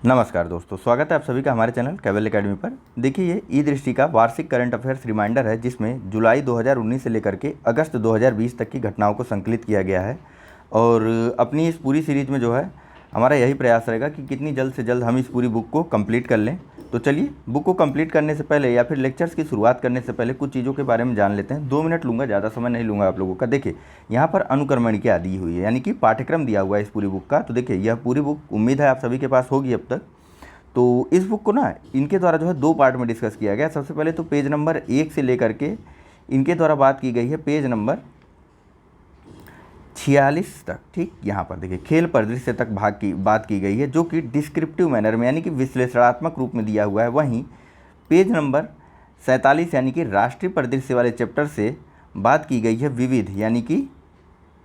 नमस्कार दोस्तों, स्वागत है आप सभी का हमारे चैनल कैबल एकेडमी पर। देखिए, ये ई दृष्टि का वार्षिक करंट अफेयर्स रिमाइंडर है, जिसमें जुलाई 2019 से लेकर के अगस्त 2020 तक की घटनाओं को संकलित किया गया है। और अपनी इस पूरी सीरीज में जो है हमारा यही प्रयास रहेगा कि कितनी जल्द से जल्द हम इस पूरी बुक को कंप्लीट कर लें। तो चलिए, बुक को कंप्लीट करने से पहले या फिर लेक्चर्स की शुरुआत करने से पहले कुछ चीज़ों के बारे में जान लेते हैं। 2 मिनट लूँगा, ज़्यादा समय नहीं लूँगा आप लोगों का। देखिए, यहाँ पर अनुक्रमणिका दी हुई है, यानी कि पाठ्यक्रम दिया हुआ है इस पूरी बुक का। तो देखिए, यह पूरी बुक उम्मीद है आप सभी के पास होगी अब तक। तो इस बुक को ना इनके द्वारा जो है 2 पार्ट में डिस्कस किया गया। सबसे पहले तो पेज नंबर 1 से लेकर के इनके द्वारा बात की गई है पेज नंबर 46 तक। ठीक, यहाँ पर देखिए खेल परिदृश्य तक बात की गई है, जो कि डिस्क्रिप्टिव मैनर में यानी कि विश्लेषणात्मक रूप में दिया हुआ है। वहीं पेज नंबर 47 यानी कि राष्ट्रीय परिदृश्य वाले चैप्टर से बात की गई है विविध, यानी कि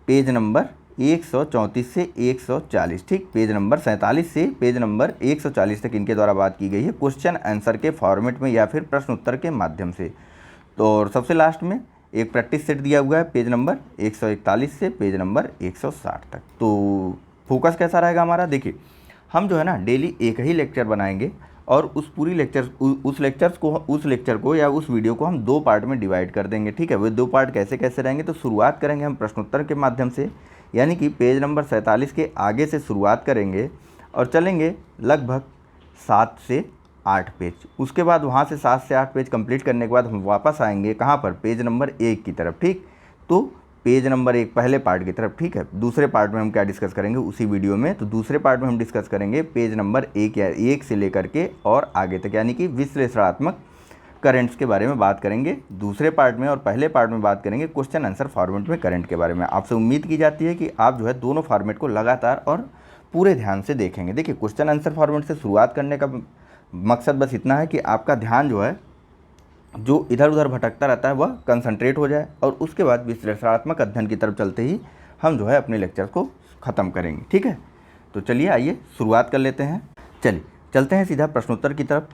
पेज नंबर 134 से 140। ठीक, पेज नंबर 47 से पेज नंबर 140 तक इनके द्वारा बात की गई है क्वेश्चन आंसर के फॉर्मेट में या फिर प्रश्न उत्तर के माध्यम से। तो और सबसे लास्ट में एक प्रैक्टिस सेट दिया हुआ है पेज नंबर 141 से पेज नंबर 160 तक। तो फोकस कैसा रहेगा हमारा? देखिए, हम जो है ना डेली एक ही लेक्चर बनाएंगे और उस लेक्चर को या उस वीडियो को हम 2 पार्ट में डिवाइड कर देंगे। ठीक है, वो 2 पार्ट कैसे कैसे रहेंगे? तो शुरुआत करेंगे हम प्रश्नोत्तर के माध्यम से, यानी कि पेज नंबर 47 के आगे से शुरुआत करेंगे और चलेंगे लगभग 7 से 8 पेज। उसके बाद वहाँ से 7 से 8 पेज कंप्लीट करने के बाद हम वापस आएंगे कहाँ पर? पेज नंबर 1 की तरफ। ठीक, तो पेज नंबर 1 पहले पार्ट की तरफ। ठीक है, दूसरे पार्ट में हम क्या डिस्कस करेंगे उसी वीडियो में? तो दूसरे पार्ट में हम डिस्कस करेंगे पेज नंबर 1 या 1 से लेकर के और आगे तक, यानी कि विश्लेषणात्मक करंट्स के बारे में बात करेंगे दूसरे पार्ट में। और पहले पार्ट में बात करेंगे क्वेश्चन आंसर फॉर्मेट में करंट के बारे में। आपसे उम्मीद की जाती है कि आप जो है दोनों फॉर्मेट को लगातार और पूरे ध्यान से देखेंगे। देखिए, क्वेश्चन आंसर फॉर्मेट से शुरुआत करने का मकसद बस इतना है कि आपका ध्यान जो है जो इधर उधर भटकता रहता है वह कंसंट्रेट हो जाए, और उसके बाद विश्लेषणात्मक अध्ययन की तरफ चलते ही हम जो है अपने लेक्चर को ख़त्म करेंगे। ठीक है, तो चलिए आइए शुरुआत कर लेते हैं। चलिए चलते हैं सीधा प्रश्नोत्तर की तरफ,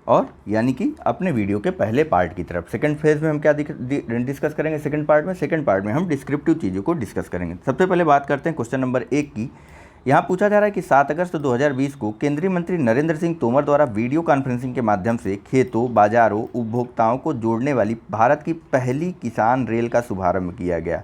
और यानी कि अपने वीडियो के पहले पार्ट की तरफ। सेकंड फेज में हम क्या डिस्कस करेंगे? सेकंड पार्ट में हम डिस्क्रिप्टिव चीज़ों को डिस्कस करेंगे। सबसे पहले बात करते हैं क्वेश्चन नंबर 1 की। यहाँ पूछा जा रहा है कि 7 अगस्त 2020 को केंद्रीय मंत्री नरेंद्र सिंह तोमर द्वारा वीडियो कॉन्फ्रेंसिंग के माध्यम से खेतों, बाजारों, उपभोक्ताओं को जोड़ने वाली भारत की पहली किसान रेल का शुभारंभ किया गया।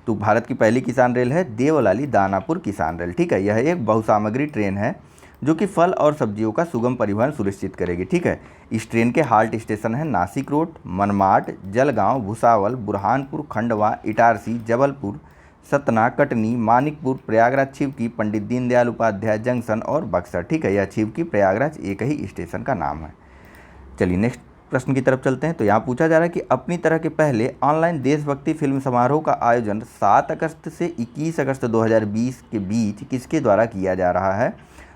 तो भारत की पहली किसान रेल है देवलाली दानापुर किसान रेल। ठीक है, यह एक बहुसामग्री ट्रेन है जो कि फल और सब्जियों का सुगम परिवहन सुनिश्चित करेगी। ठीक है, इस ट्रेन के हाल्ट स्टेशन है नासिक रोड, मनमाड, जलगांव, भुसावल, बुरहानपुर, खंडवा, इटारसी, जबलपुर, सतना, कटनी, मानिकपुर, प्रयागराज छिवकी, पंडित दीनदयाल उपाध्याय जंक्शन और बक्सर। ठीक है, यह छिवकी प्रयागराज एक ही स्टेशन का नाम है। चलिए नेक्स्ट प्रश्न की तरफ चलते हैं। तो यहाँ पूछा जा रहा है कि अपनी तरह के पहले ऑनलाइन देशभक्ति फिल्म समारोह का आयोजन 7 अगस्त से 21 अगस्त 2020 के बीच किसके द्वारा किया जा रहा है?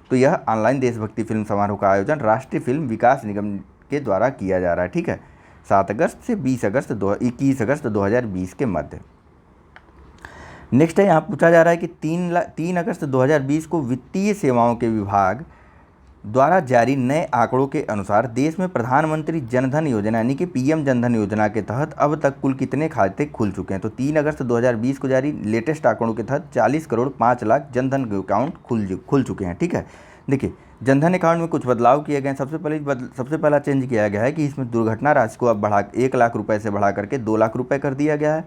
तो यह ऑनलाइन देशभक्ति फिल्म समारोह का आयोजन राष्ट्रीय फिल्म विकास निगम के द्वारा किया जा रहा है। ठीक है, 7 अगस्त से 21 अगस्त 2020 के मध्य। नेक्स्ट है, यहाँ पूछा जा रहा है कि 3 अगस्त 2020 को वित्तीय सेवाओं के विभाग द्वारा जारी नए आंकड़ों के अनुसार देश में प्रधानमंत्री जनधन योजना यानी कि पीएम जनधन योजना के तहत अब तक कुल कितने खाते खुल चुके हैं? तो 3 अगस्त 2020 को जारी लेटेस्ट आंकड़ों के तहत 40 करोड़ 5 लाख जनधन अकाउंट खुल चुके हैं। ठीक है, देखिए जनधन अकाउंट में कुछ बदलाव किए गए हैं। सबसे पहला चेंज किया गया है कि इसमें दुर्घटना राशि को अब 1 लाख रुपये से बढ़ा करके 2 लाख रुपये कर दिया गया है।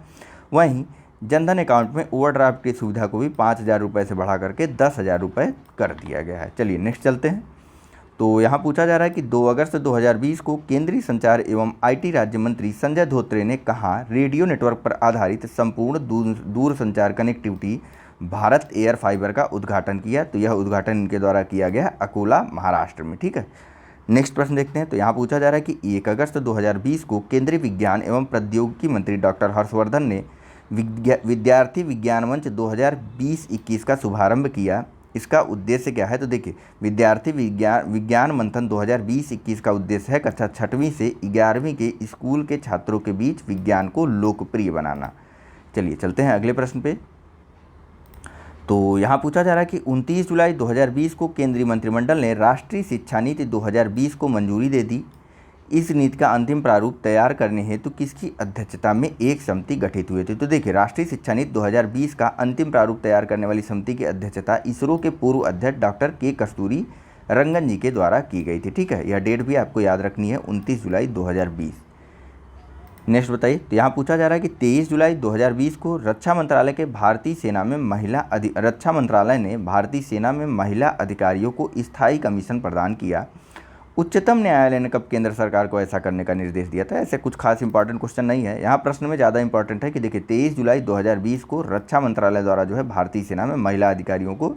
वहीं जनधन अकाउंट में ओवरड्राफ्ट की सुविधा को भी 5,000 रुपये से बढ़ा करके 10,000 रुपये कर दिया गया है। चलिए नेक्स्ट चलते हैं। तो यहाँ पूछा जा रहा है कि 2 अगस्त 2020 को केंद्रीय संचार एवं आईटी राज्य मंत्री संजय धोत्रे ने कहाँ रेडियो नेटवर्क पर आधारित संपूर्ण दूर संचार कनेक्टिविटी भारत एयर फाइबर का उद्घाटन किया? तो यह उद्घाटन इनके द्वारा किया गया अकोला, महाराष्ट्र में। ठीक है, नेक्स्ट प्रश्न देखते हैं। तो यहाँ पूछा जा रहा है कि 1 अगस्त 2020 को केंद्रीय विज्ञान एवं प्रौद्योगिकी मंत्री डॉक्टर हर्षवर्धन ने विद्यार्थी विज्ञान मंच 2020-21 का शुभारंभ किया। इसका उद्देश्य क्या है? तो देखिए, विद्यार्थी विज्ञान मंथन 2020-21 का उद्देश्य है कक्षा 6वीं से 11वीं के स्कूल के छात्रों के बीच विज्ञान को लोकप्रिय बनाना। चलिए चलते हैं अगले प्रश्न पे। तो यहाँ पूछा जा रहा है कि 29 जुलाई 2020 को केंद्रीय मंत्रिमंडल ने राष्ट्रीय शिक्षा नीति 2020 को मंजूरी दे दी। इस नीति का अंतिम प्रारूप तैयार करने हेतु किसकी अध्यक्षता में एक समिति गठित हुई थी? तो देखिए, राष्ट्रीय शिक्षा नीति 2020 का अंतिम प्रारूप तैयार करने वाली समिति की अध्यक्षता इसरो के पूर्व अध्यक्ष डॉक्टर के कस्तूरी रंगन जी के द्वारा की गई थी। ठीक है, यह डेट भी आपको याद रखनी है, 29 जुलाई 2020। नेक्स्ट बताइए, तो यहाँ पूछा जा रहा है कि 23 जुलाई 2020 को रक्षा मंत्रालय ने भारतीय सेना में महिला अधिकारियों को स्थायी कमीशन प्रदान किया। उच्चतम न्यायालय ने कब केंद्र सरकार को ऐसा करने का निर्देश दिया था? ऐसे कुछ खास इंपॉर्टेंट क्वेश्चन नहीं है, यहाँ प्रश्न में ज़्यादा इंपॉर्टेंट है कि देखिए 23 जुलाई 2020 को रक्षा मंत्रालय द्वारा जो है भारतीय सेना में महिला अधिकारियों को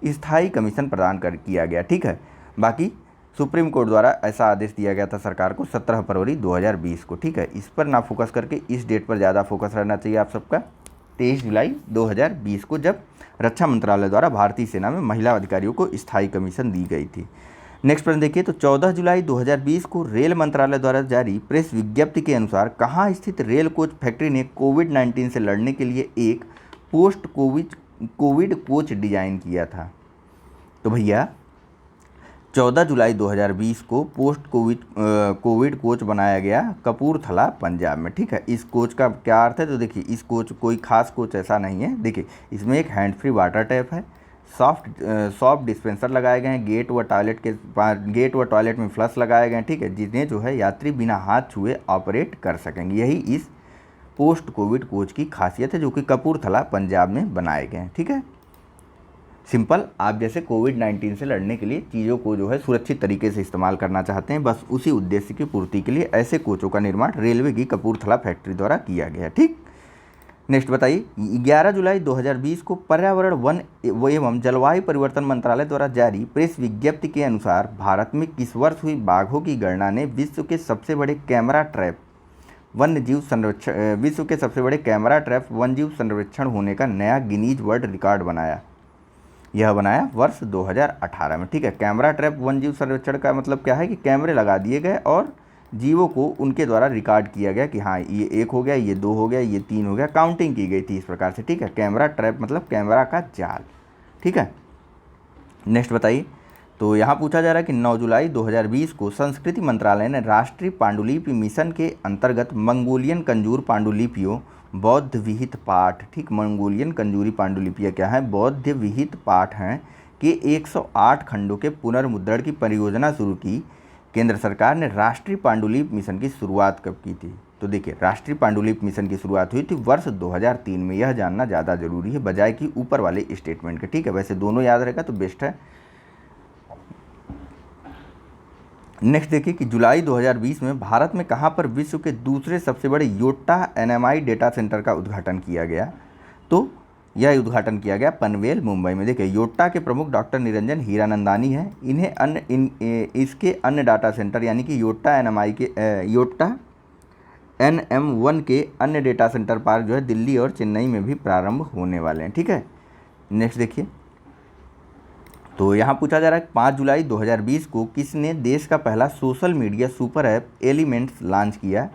स्थायी कमीशन प्रदान किया गया। ठीक है, बाकी सुप्रीम कोर्ट द्वारा ऐसा आदेश दिया गया था सरकार को 17 फरवरी 2020 को। ठीक है, इस पर ना फोकस करके इस डेट पर ज़्यादा फोकस रहना चाहिए आप सबका, 23 जुलाई 2020 को जब रक्षा मंत्रालय द्वारा भारतीय सेना में महिला अधिकारियों को स्थायी कमीशन दी गई थी। नेक्स्ट प्रश्न देखिए, तो 14 जुलाई 2020 को रेल मंत्रालय द्वारा जारी प्रेस विज्ञप्ति के अनुसार कहाँ स्थित रेल कोच फैक्ट्री ने कोविड-19 से लड़ने के लिए एक पोस्ट कोविड कोच डिजाइन किया था? तो भैया 14 जुलाई 2020 को पोस्ट कोविड कोच बनाया गया कपूरथला पंजाब में। ठीक है, इस कोच का क्या अर्थ है? तो देखिए इस कोच कोई खास कोच ऐसा नहीं है। देखिए इसमें एक हैंड फ्री वाटर टैप है, सॉफ्ट डिस्पेंसर लगाए गए हैं, गेट व टॉयलेट में फ्लश लगाए गए हैं। ठीक है, जिन्हें जो है यात्री बिना हाथ छुए ऑपरेट कर सकेंगे। यही इस पोस्ट कोविड कोच की खासियत है जो कि कपूरथला पंजाब में बनाए गए हैं। ठीक है, सिंपल, आप जैसे कोविड-19 से लड़ने के लिए चीज़ों को जो है सुरक्षित तरीके से इस्तेमाल करना चाहते हैं, बस उसी उद्देश्य की पूर्ति के लिए ऐसे कोचों का निर्माण रेलवे की कपूरथला फैक्ट्री द्वारा किया गया। ठीक, नेक्स्ट बताइए, 11 जुलाई 2020 को पर्यावरण वन एवं जलवायु परिवर्तन मंत्रालय द्वारा जारी प्रेस विज्ञप्ति के अनुसार भारत में किस वर्ष हुई बाघों की गणना ने विश्व के सबसे बड़े कैमरा ट्रैप वन्यजीव संरक्षण होने का नया गिनीज वर्ल्ड रिकॉर्ड बनाया? यह बनाया वर्ष 2018 में। ठीक है, कैमरा ट्रैप वन्यजीव संरक्षण का मतलब क्या है कि कैमरे लगा दिए गए और जीवों को उनके द्वारा रिकॉर्ड किया गया कि हाँ ये 1 हो गया, ये 2 हो गया, ये 3 हो गया, काउंटिंग की गई थी इस प्रकार से। ठीक है, कैमरा ट्रैप मतलब कैमरा का जाल। ठीक है, नेक्स्ट बताइए, तो यहाँ पूछा जा रहा है कि 9 जुलाई 2020 को संस्कृति मंत्रालय ने राष्ट्रीय पांडुलिपि मिशन के अंतर्गत मंगोलियन कंजूर पांडुलिपियों बौद्ध विहित पाठ, ठीक, मंगोलियन कंजूरी पांडुलिपियाँ क्या है? बौद्ध विहित पाठ हैं कि 108 खंडों के पुनर्मुद्रण की परियोजना शुरू की। केंद्र सरकार ने राष्ट्रीय पांडुलिपि मिशन की शुरुआत कब की थी? तो देखिए राष्ट्रीय पांडुलिपि मिशन की शुरुआत हुई थी वर्ष 2003 में। यह जानना ज़्यादा जरूरी है बजाय कि ऊपर वाले स्टेटमेंट के। ठीक है, वैसे दोनों याद रहेगा तो बेस्ट है। नेक्स्ट देखिए कि जुलाई 2020 में भारत में कहाँ पर विश्व के दूसरे सबसे बड़े योट्टा एनएमआई डेटा सेंटर का उद्घाटन किया गया? तो यह उद्घाटन किया गया पनवेल, मुंबई में। देखिए योट्टा के प्रमुख डॉक्टर निरंजन हीरानंदानी हैं। इसके अन्य डाटा सेंटर यानी कि योट्टा NM1 के अन्य डेटा सेंटर पार्क जो है दिल्ली और चेन्नई में भी प्रारंभ होने वाले हैं। ठीक है, नेक्स्ट देखिए, तो यहाँ पूछा जा रहा है 5 जुलाई 2020 को किसने देश का पहला social media super app elements launch किया?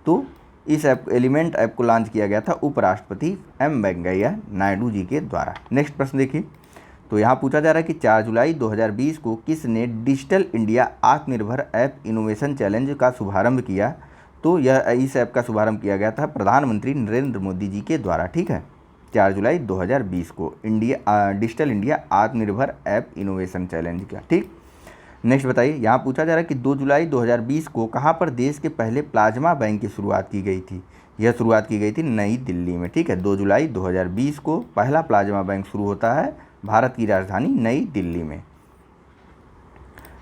तो इस एलिमेंट ऐप को लॉन्च किया गया था उपराष्ट्रपति M वेंकैया नायडू जी के द्वारा। नेक्स्ट प्रश्न देखिए, तो यहाँ पूछा जा रहा है कि 4 जुलाई 2020 को किसने डिजिटल इंडिया आत्मनिर्भर ऐप इनोवेशन चैलेंज का शुभारंभ किया? तो इस ऐप का शुभारंभ किया गया था प्रधानमंत्री नरेंद्र मोदी जी के द्वारा। ठीक है, 4 जुलाई 2020 को डिजिटल इंडिया आत्मनिर्भर ऐप इनोवेशन चैलेंज का। ठीक, नेक्स्ट बताइए, यहाँ पूछा जा रहा है कि 2 जुलाई 2020 को कहाँ पर देश के पहले प्लाज्मा बैंक की शुरुआत की गई थी? यह शुरुआत की गई थी नई दिल्ली में। ठीक है, 2 जुलाई 2020 को पहला प्लाज्मा बैंक शुरू होता है भारत की राजधानी नई दिल्ली में।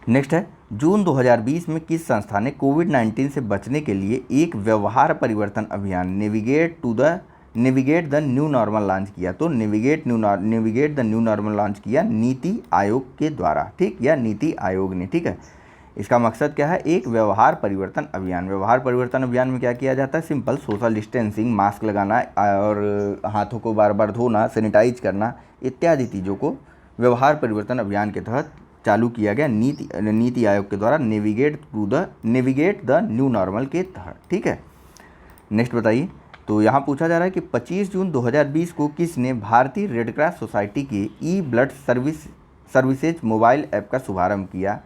नेक्स्ट है, जून 2020 में किस संस्था ने कोविड-19 से बचने के लिए एक व्यवहार परिवर्तन अभियान navigate the new normal launch किया? तो navigate the new normal launch किया नीति आयोग के द्वारा। ठीक, या नीति आयोग ने। ठीक है, इसका मकसद क्या है? एक व्यवहार परिवर्तन अभियान। व्यवहार परिवर्तन अभियान में क्या किया जाता है? सिंपल, सोशल डिस्टेंसिंग, मास्क लगाना और हाथों को बार बार धोना, सैनिटाइज करना इत्यादि चीज़ों को व्यवहार परिवर्तन अभियान के तहत चालू किया गया नीति आयोग के द्वारा नेविगेट द न्यू नॉर्मल के तहत। ठीक है, नेक्स्ट बताइए, तो यहाँ पूछा जा रहा है कि 25 जून 2020 को किसने भारतीय रेड क्रॉस सोसाइटी के ई ब्लड सर्विसेज मोबाइल ऐप का शुभारंभ किया?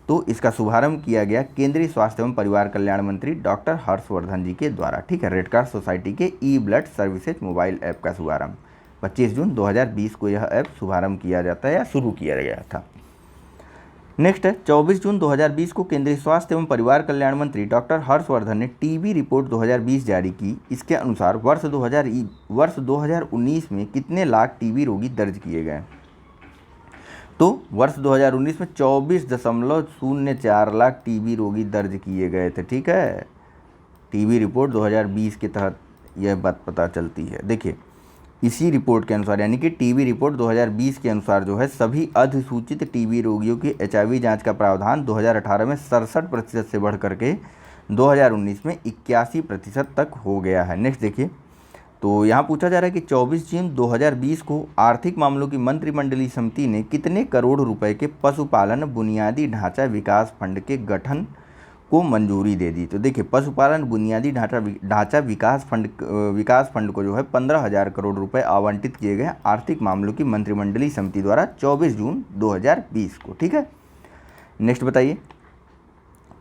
तो इसका शुभारंभ किया गया केंद्रीय स्वास्थ्य एवं परिवार कल्याण मंत्री डॉक्टर हर्षवर्धन जी के द्वारा। ठीक है, रेड क्रॉस सोसाइटी के ई ब्लड सर्विसेज मोबाइल ऐप का शुभारंभ 25 जून 2020 को यह ऐप शुभारंभ किया जाता है या शुरू किया गया था। नेक्स्ट है 24 जून 2020 को केंद्रीय स्वास्थ्य एवं परिवार कल्याण मंत्री डॉक्टर हर्षवर्धन ने टीबी रिपोर्ट 2020 जारी की। इसके अनुसार वर्ष 2019 में कितने लाख टीबी रोगी दर्ज किए गए? तो वर्ष 2019 में 24.04 लाख टीबी रोगी दर्ज किए गए थे। ठीक है, टीबी रिपोर्ट 2020 के तहत यह बात पता चलती है। देखिए, इसी रिपोर्ट के अनुसार यानी कि टीबी रिपोर्ट 2020 के अनुसार जो है सभी अधिसूचित टीबी रोगियों की एचआईवी जांच का प्रावधान 2018 में 67% से बढ़ करके 2019 में 81% तक हो गया है। नेक्स्ट देखिए, तो यहाँ पूछा जा रहा है कि 24 जून 2020 को आर्थिक मामलों की मंत्रिमंडलीय समिति ने कितने करोड़ रुपए के पशुपालन बुनियादी ढांचा विकास फंड के गठन को मंजूरी दे दी? तो देखिए, पशुपालन बुनियादी ढांचा विकास फंड को जो है 15,000 करोड़ रुपए आवंटित किए गए आर्थिक मामलों की मंत्रिमंडलीय समिति द्वारा 24 जून 2020 को। ठीक है, नेक्स्ट बताइए।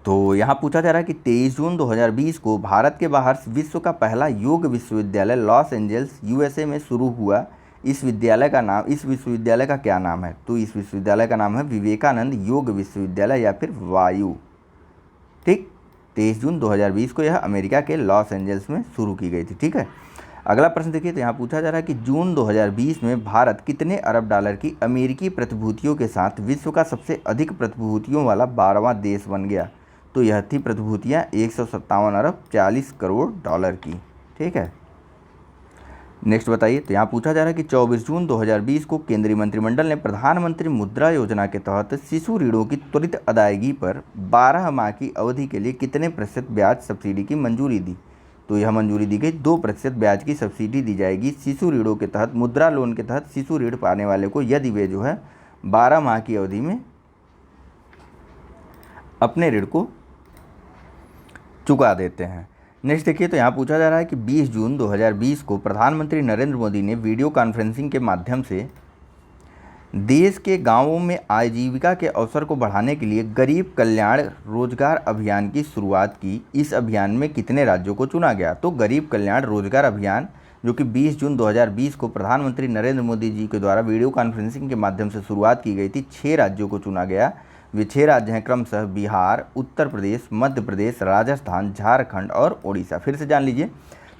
तो यहाँ पूछा जा रहा है कि 23 जून 2020 को भारत के बाहर विश्व का पहला योग विश्वविद्यालय लॉस एंजल्स यूएसए में शुरू हुआ। इस विश्वविद्यालय का क्या नाम है? तो इस विश्वविद्यालय का नाम है विवेकानंद योग विश्वविद्यालय या फिर वायु। ठीक, 23 जून 2020 को यह अमेरिका के लॉस एंजल्स में शुरू की गई थी। ठीक है, अगला प्रश्न देखिए। तो यहाँ पूछा जा रहा है कि जून 2020 में भारत कितने अरब डॉलर की अमेरिकी प्रतिभूतियों के साथ विश्व का सबसे अधिक प्रतिभूतियों वाला 12वां देश बन गया? तो यह थी प्रतिभूतियाँ 157 अरब 40 करोड़ डॉलर की। ठीक है, नेक्स्ट बताइए। तो यहाँ पूछा जा रहा है कि 24 जून 2020 को केंद्रीय मंत्रिमंडल ने प्रधानमंत्री मुद्रा योजना के तहत शिशु ऋणों की त्वरित अदायगी पर 12 माह की अवधि के लिए कितने प्रतिशत ब्याज सब्सिडी की मंजूरी दी? तो यह मंजूरी दी गई 2% ब्याज की सब्सिडी दी जाएगी शिशु ऋणों के तहत। मुद्रा लोन के तहत शिशु ऋण पाने वाले को यदि वे जो है 12 माह की अवधि में अपने ऋण को चुका देते हैं। नेक्स्ट देखिए। तो यहाँ पूछा जा रहा है कि 20 जून 2020 को प्रधानमंत्री नरेंद्र मोदी ने वीडियो कॉन्फ्रेंसिंग के माध्यम से देश के गांवों में आजीविका के अवसर को बढ़ाने के लिए गरीब कल्याण रोजगार अभियान की शुरुआत की। इस अभियान में कितने राज्यों को चुना गया? तो गरीब कल्याण रोजगार अभियान जो कि 20 जून 2020 को प्रधानमंत्री नरेंद्र मोदी जी के द्वारा वीडियो कॉन्फ्रेंसिंग के माध्यम से शुरुआत की गई थी, 6 राज्यों को चुना गया। वे 6 राज्य हैं क्रमशः बिहार, उत्तर प्रदेश, मध्य प्रदेश, राजस्थान, झारखंड और ओडिशा। फिर से जान लीजिए।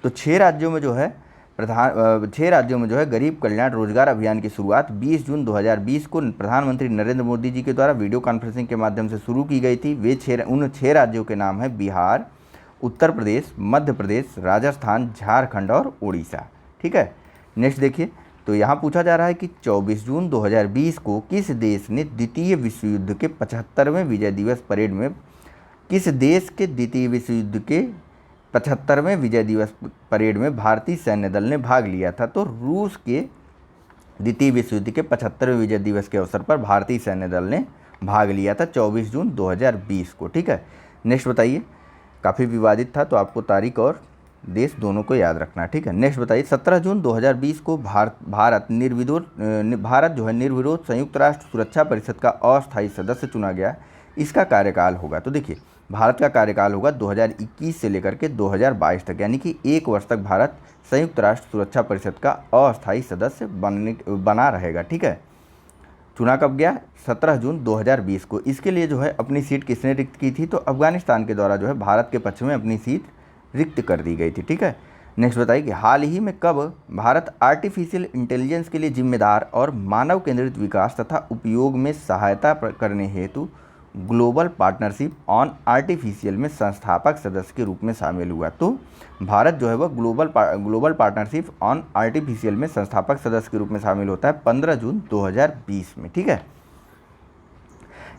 तो 6 राज्यों में जो है गरीब कल्याण रोजगार अभियान की शुरुआत 20 जून 2020 को प्रधानमंत्री नरेंद्र मोदी जी के द्वारा वीडियो कॉन्फ्रेंसिंग के माध्यम से शुरू की गई थी। उन 6 राज्यों के नाम है बिहार, उत्तर प्रदेश, मध्य प्रदेश, राजस्थान, झारखंड और ओडिशा। ठीक है, नेक्स्ट देखिए। तो यहाँ पूछा जा रहा है कि 24 जून 2020 को किस देश ने द्वितीय विश्व युद्ध के 75वें विजय दिवस परेड में भारतीय सैन्य दल ने भाग लिया था? तो रूस के द्वितीय विश्व युद्ध के 75वें विजय दिवस के अवसर पर भारतीय सैन्य दल ने भाग लिया था 24 जून 2020 को। ठीक है, नेक्स्ट बताइए। काफ़ी विवादित था तो आपको तारीख और देश दोनों को याद रखना। ठीक है, नेक्स्ट बताइए। 17 जून 2020 को भारत निर्विरोध संयुक्त राष्ट्र सुरक्षा परिषद का अस्थायी सदस्य चुना गया। इसका कार्यकाल होगा, तो देखिए भारत का कार्यकाल होगा 2021 से लेकर के 2022 तक, यानी कि 1 वर्ष तक भारत संयुक्त राष्ट्र सुरक्षा परिषद का अस्थायी सदस्य बना रहेगा। ठीक है, चुना कब गया? 17 जून 2020 को। इसके लिए जो है अपनी सीट किसने रिक्त की थी? तो अफगानिस्तान के द्वारा जो है भारत के पक्ष में अपनी सीट रिक्त कर दी गई थी। ठीक है, नेक्स्ट बताइए कि हाल ही में कब भारत आर्टिफिशियल इंटेलिजेंस के लिए जिम्मेदार और मानव केंद्रित विकास तथा उपयोग में सहायता करने हेतु ग्लोबल पार्टनरशिप ऑन आर्टिफिशियल में संस्थापक सदस्य के रूप में शामिल हुआ? तो भारत जो है वह ग्लोबल पार्टनरशिप ऑन आर्टिफिशियल में संस्थापक सदस्य के रूप में शामिल होता है 15 जून 2020 में। ठीक है,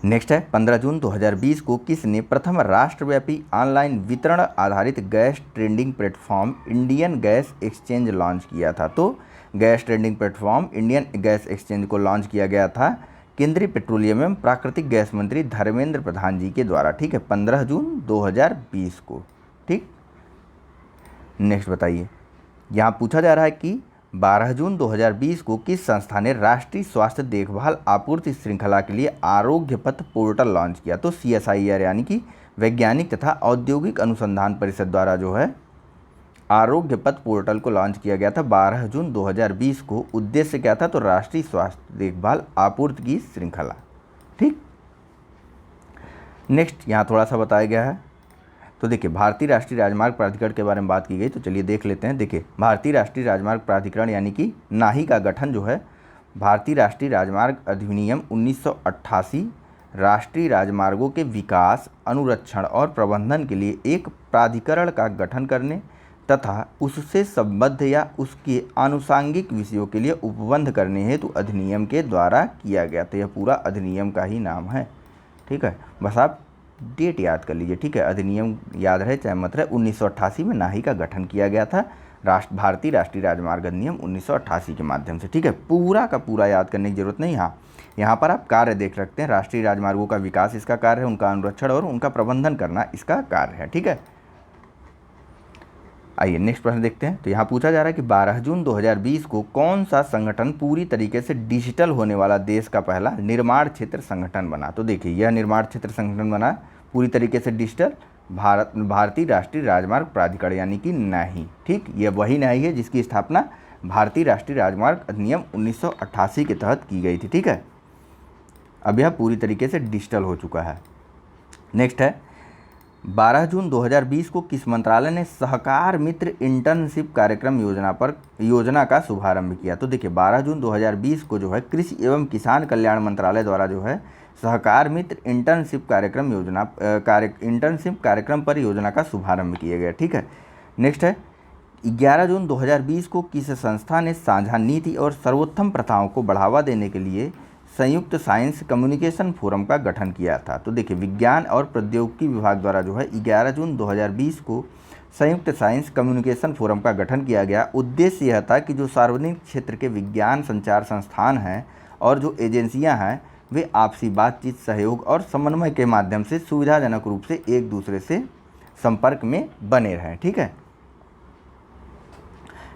नेक्स्ट है 15 जून 2020 को किसने प्रथम राष्ट्रव्यापी ऑनलाइन वितरण आधारित gas trading platform Indian gas exchange launch किया था? तो gas trading platform Indian gas exchange को लॉन्च किया गया था केंद्रीय पेट्रोलियम एवं प्राकृतिक गैस मंत्री धर्मेंद्र प्रधान जी के द्वारा। ठीक है, 15 जून 2020 को। ठीक, नेक्स्ट बताइए। यहाँ पूछा जा रहा है कि 12 जून 2020 को किस संस्था ने राष्ट्रीय स्वास्थ्य देखभाल आपूर्ति श्रृंखला के लिए आरोग्य पथ पोर्टल लॉन्च किया? तो CSIR यानी कि वैज्ञानिक तथा औद्योगिक अनुसंधान परिषद द्वारा जो है आरोग्य पथ पोर्टल को लॉन्च किया गया था 12 जून 2020 को। उद्देश्य क्या था? तो राष्ट्रीय स्वास्थ्य देखभाल आपूर्ति की श्रृंखला। ठीक, नेक्स्ट यहाँ थोड़ा सा बताया गया है, तो देखिए भारतीय राष्ट्रीय राजमार्ग प्राधिकरण के बारे में बात की गई, तो चलिए देख लेते हैं। देखिए भारतीय राष्ट्रीय राजमार्ग प्राधिकरण यानी कि नाही का गठन जो है भारतीय राष्ट्रीय राजमार्ग अधिनियम 1988 राष्ट्रीय राजमार्गों के विकास, अनुरक्षण और प्रबंधन के लिए एक प्राधिकरण का गठन करने तथा उससे संबद्ध या उसके आनुषांगिक विषयों के लिए उपबंध करने हेतु अधिनियम के द्वारा किया गया। तो यह पूरा अधिनियम का ही नाम है, ठीक है। बस आप डेट याद कर लीजिए, ठीक है। अधिनियम याद रहे चाहे मत रहे, 1988 में नाही का गठन किया गया था भारतीय राष्ट्रीय राजमार्ग अधिनियम 1988 के माध्यम से, ठीक है। पूरा का पूरा याद करने की जरूरत नहीं। हाँ, यहाँ पर आप कार्य देख सकते हैं, राष्ट्रीय राजमार्गों का विकास इसका कार्य है, उनका अनुरक्षण और उनका प्रबंधन करना इसका कार्य है, ठीक है। आइए नेक्स्ट प्रश्न देखते हैं। तो यहाँ पूछा जा रहा है कि 12 जून 2020 को कौन सा संगठन पूरी तरीके से डिजिटल होने वाला देश का पहला निर्माण क्षेत्र संगठन बना। तो देखिए यह निर्माण क्षेत्र संगठन बना पूरी तरीके से डिजिटल भारतीय राष्ट्रीय राजमार्ग प्राधिकरण यानी कि नाही, ठीक। यह वही नाही है जिसकी स्थापना भारतीय राष्ट्रीय राजमार्ग अधिनियम 1988 के तहत की गई थी, ठीक है। अब यह पूरी तरीके से डिजिटल हो चुका है। नेक्स्ट है 12 जून 2020 को किस मंत्रालय ने सहकार मित्र इंटर्नशिप कार्यक्रम योजना का शुभारंभ किया। तो देखिए 12 जून 2020 को जो है कृषि एवं किसान कल्याण मंत्रालय द्वारा जो है सहकार मित्र इंटर्नशिप कार्यक्रम पर योजना का शुभारंभ किया गया, ठीक है। नेक्स्ट है 11 जून 2020 को किस संस्था ने साझा नीति और सर्वोत्तम प्रथाओं को बढ़ावा देने के लिए संयुक्त साइंस कम्युनिकेशन फोरम का गठन किया था। तो देखिए विज्ञान और प्रौद्योगिकी विभाग द्वारा जो है 11 जून 2020 को संयुक्त साइंस कम्युनिकेशन फोरम का गठन किया गया। उद्देश्य यह था कि जो सार्वजनिक क्षेत्र के विज्ञान संचार संस्थान हैं और जो एजेंसियां हैं वे आपसी बातचीत, सहयोग और समन्वय के माध्यम से सुविधाजनक रूप से एक दूसरे से संपर्क में बने रहें, ठीक है।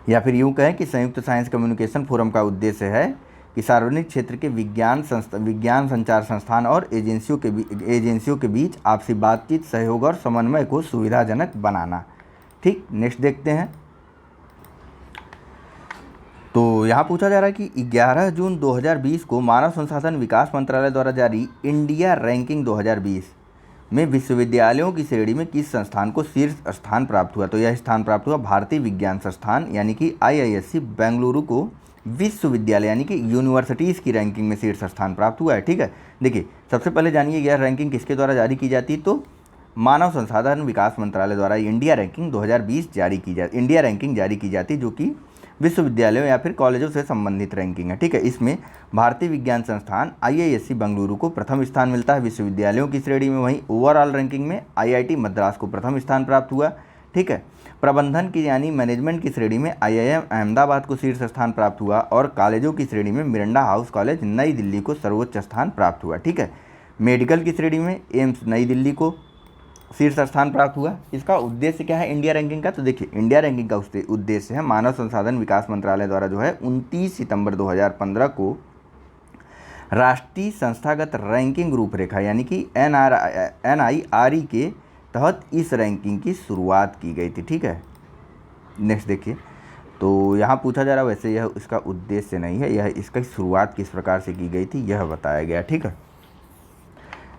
या फिर यूँ कहें कि संयुक्त साइंस कम्युनिकेशन फोरम का उद्देश्य है कि सार्वजनिक क्षेत्र के विज्ञान संचार संस्थान और एजेंसियों के बीच आपसी बातचीत, सहयोग और समन्वय को सुविधाजनक बनाना, ठीक। नेक्स्ट देखते हैं। तो यहाँ पूछा जा रहा है कि 11 जून 2020 को मानव संसाधन विकास मंत्रालय द्वारा जारी इंडिया रैंकिंग 2020 में विश्वविद्यालयों की श्रेणी में किस संस्थान को शीर्ष स्थान प्राप्त हुआ। तो यह स्थान प्राप्त हुआ भारतीय विज्ञान संस्थान यानी कि IISc बेंगलुरु को विश्वविद्यालय यानी कि यूनिवर्सिटीज़ की रैंकिंग में शीर्ष स्थान प्राप्त हुआ है, ठीक है। देखिए सबसे पहले जानिए यह रैंकिंग किसके द्वारा जारी की जाती है। तो मानव संसाधन विकास मंत्रालय द्वारा इंडिया रैंकिंग 2020 जारी की जाती है, जो कि विश्वविद्यालयों या फिर कॉलेजों से संबंधित रैंकिंग है, ठीक है। इसमें भारतीय विज्ञान संस्थान IISc बेंगलुरु को प्रथम स्थान मिलता है विश्वविद्यालयों की श्रेणी में। वहीं ओवरऑल रैंकिंग में IIT मद्रास को प्रथम स्थान प्राप्त हुआ, ठीक है। प्रबंधन की यानी मैनेजमेंट की श्रेणी में IIM अहमदाबाद को शीर्ष स्थान प्राप्त हुआ और कॉलेजों की श्रेणी में मिरांडा हाउस कॉलेज नई दिल्ली को सर्वोच्च स्थान प्राप्त हुआ, ठीक है। मेडिकल की श्रेणी में एम्स नई दिल्ली को शीर्ष स्थान प्राप्त हुआ। इसका उद्देश्य क्या है इंडिया रैंकिंग का। तो देखिए इंडिया रैंकिंग का उद्देश्य है मानव संसाधन विकास मंत्रालय द्वारा जो है 29 सितंबर 2015 को राष्ट्रीय संस्थागत रैंकिंग रूपरेखा यानी कि NIRE के तहत इस रैंकिंग की शुरुआत की गई थी, ठीक है। नेक्स्ट देखिए, तो यहाँ पूछा जा रहा है वैसे यह इसका उद्देश्य नहीं है, यह इसका शुरुआत किस प्रकार से की गई थी यह बताया गया, ठीक है।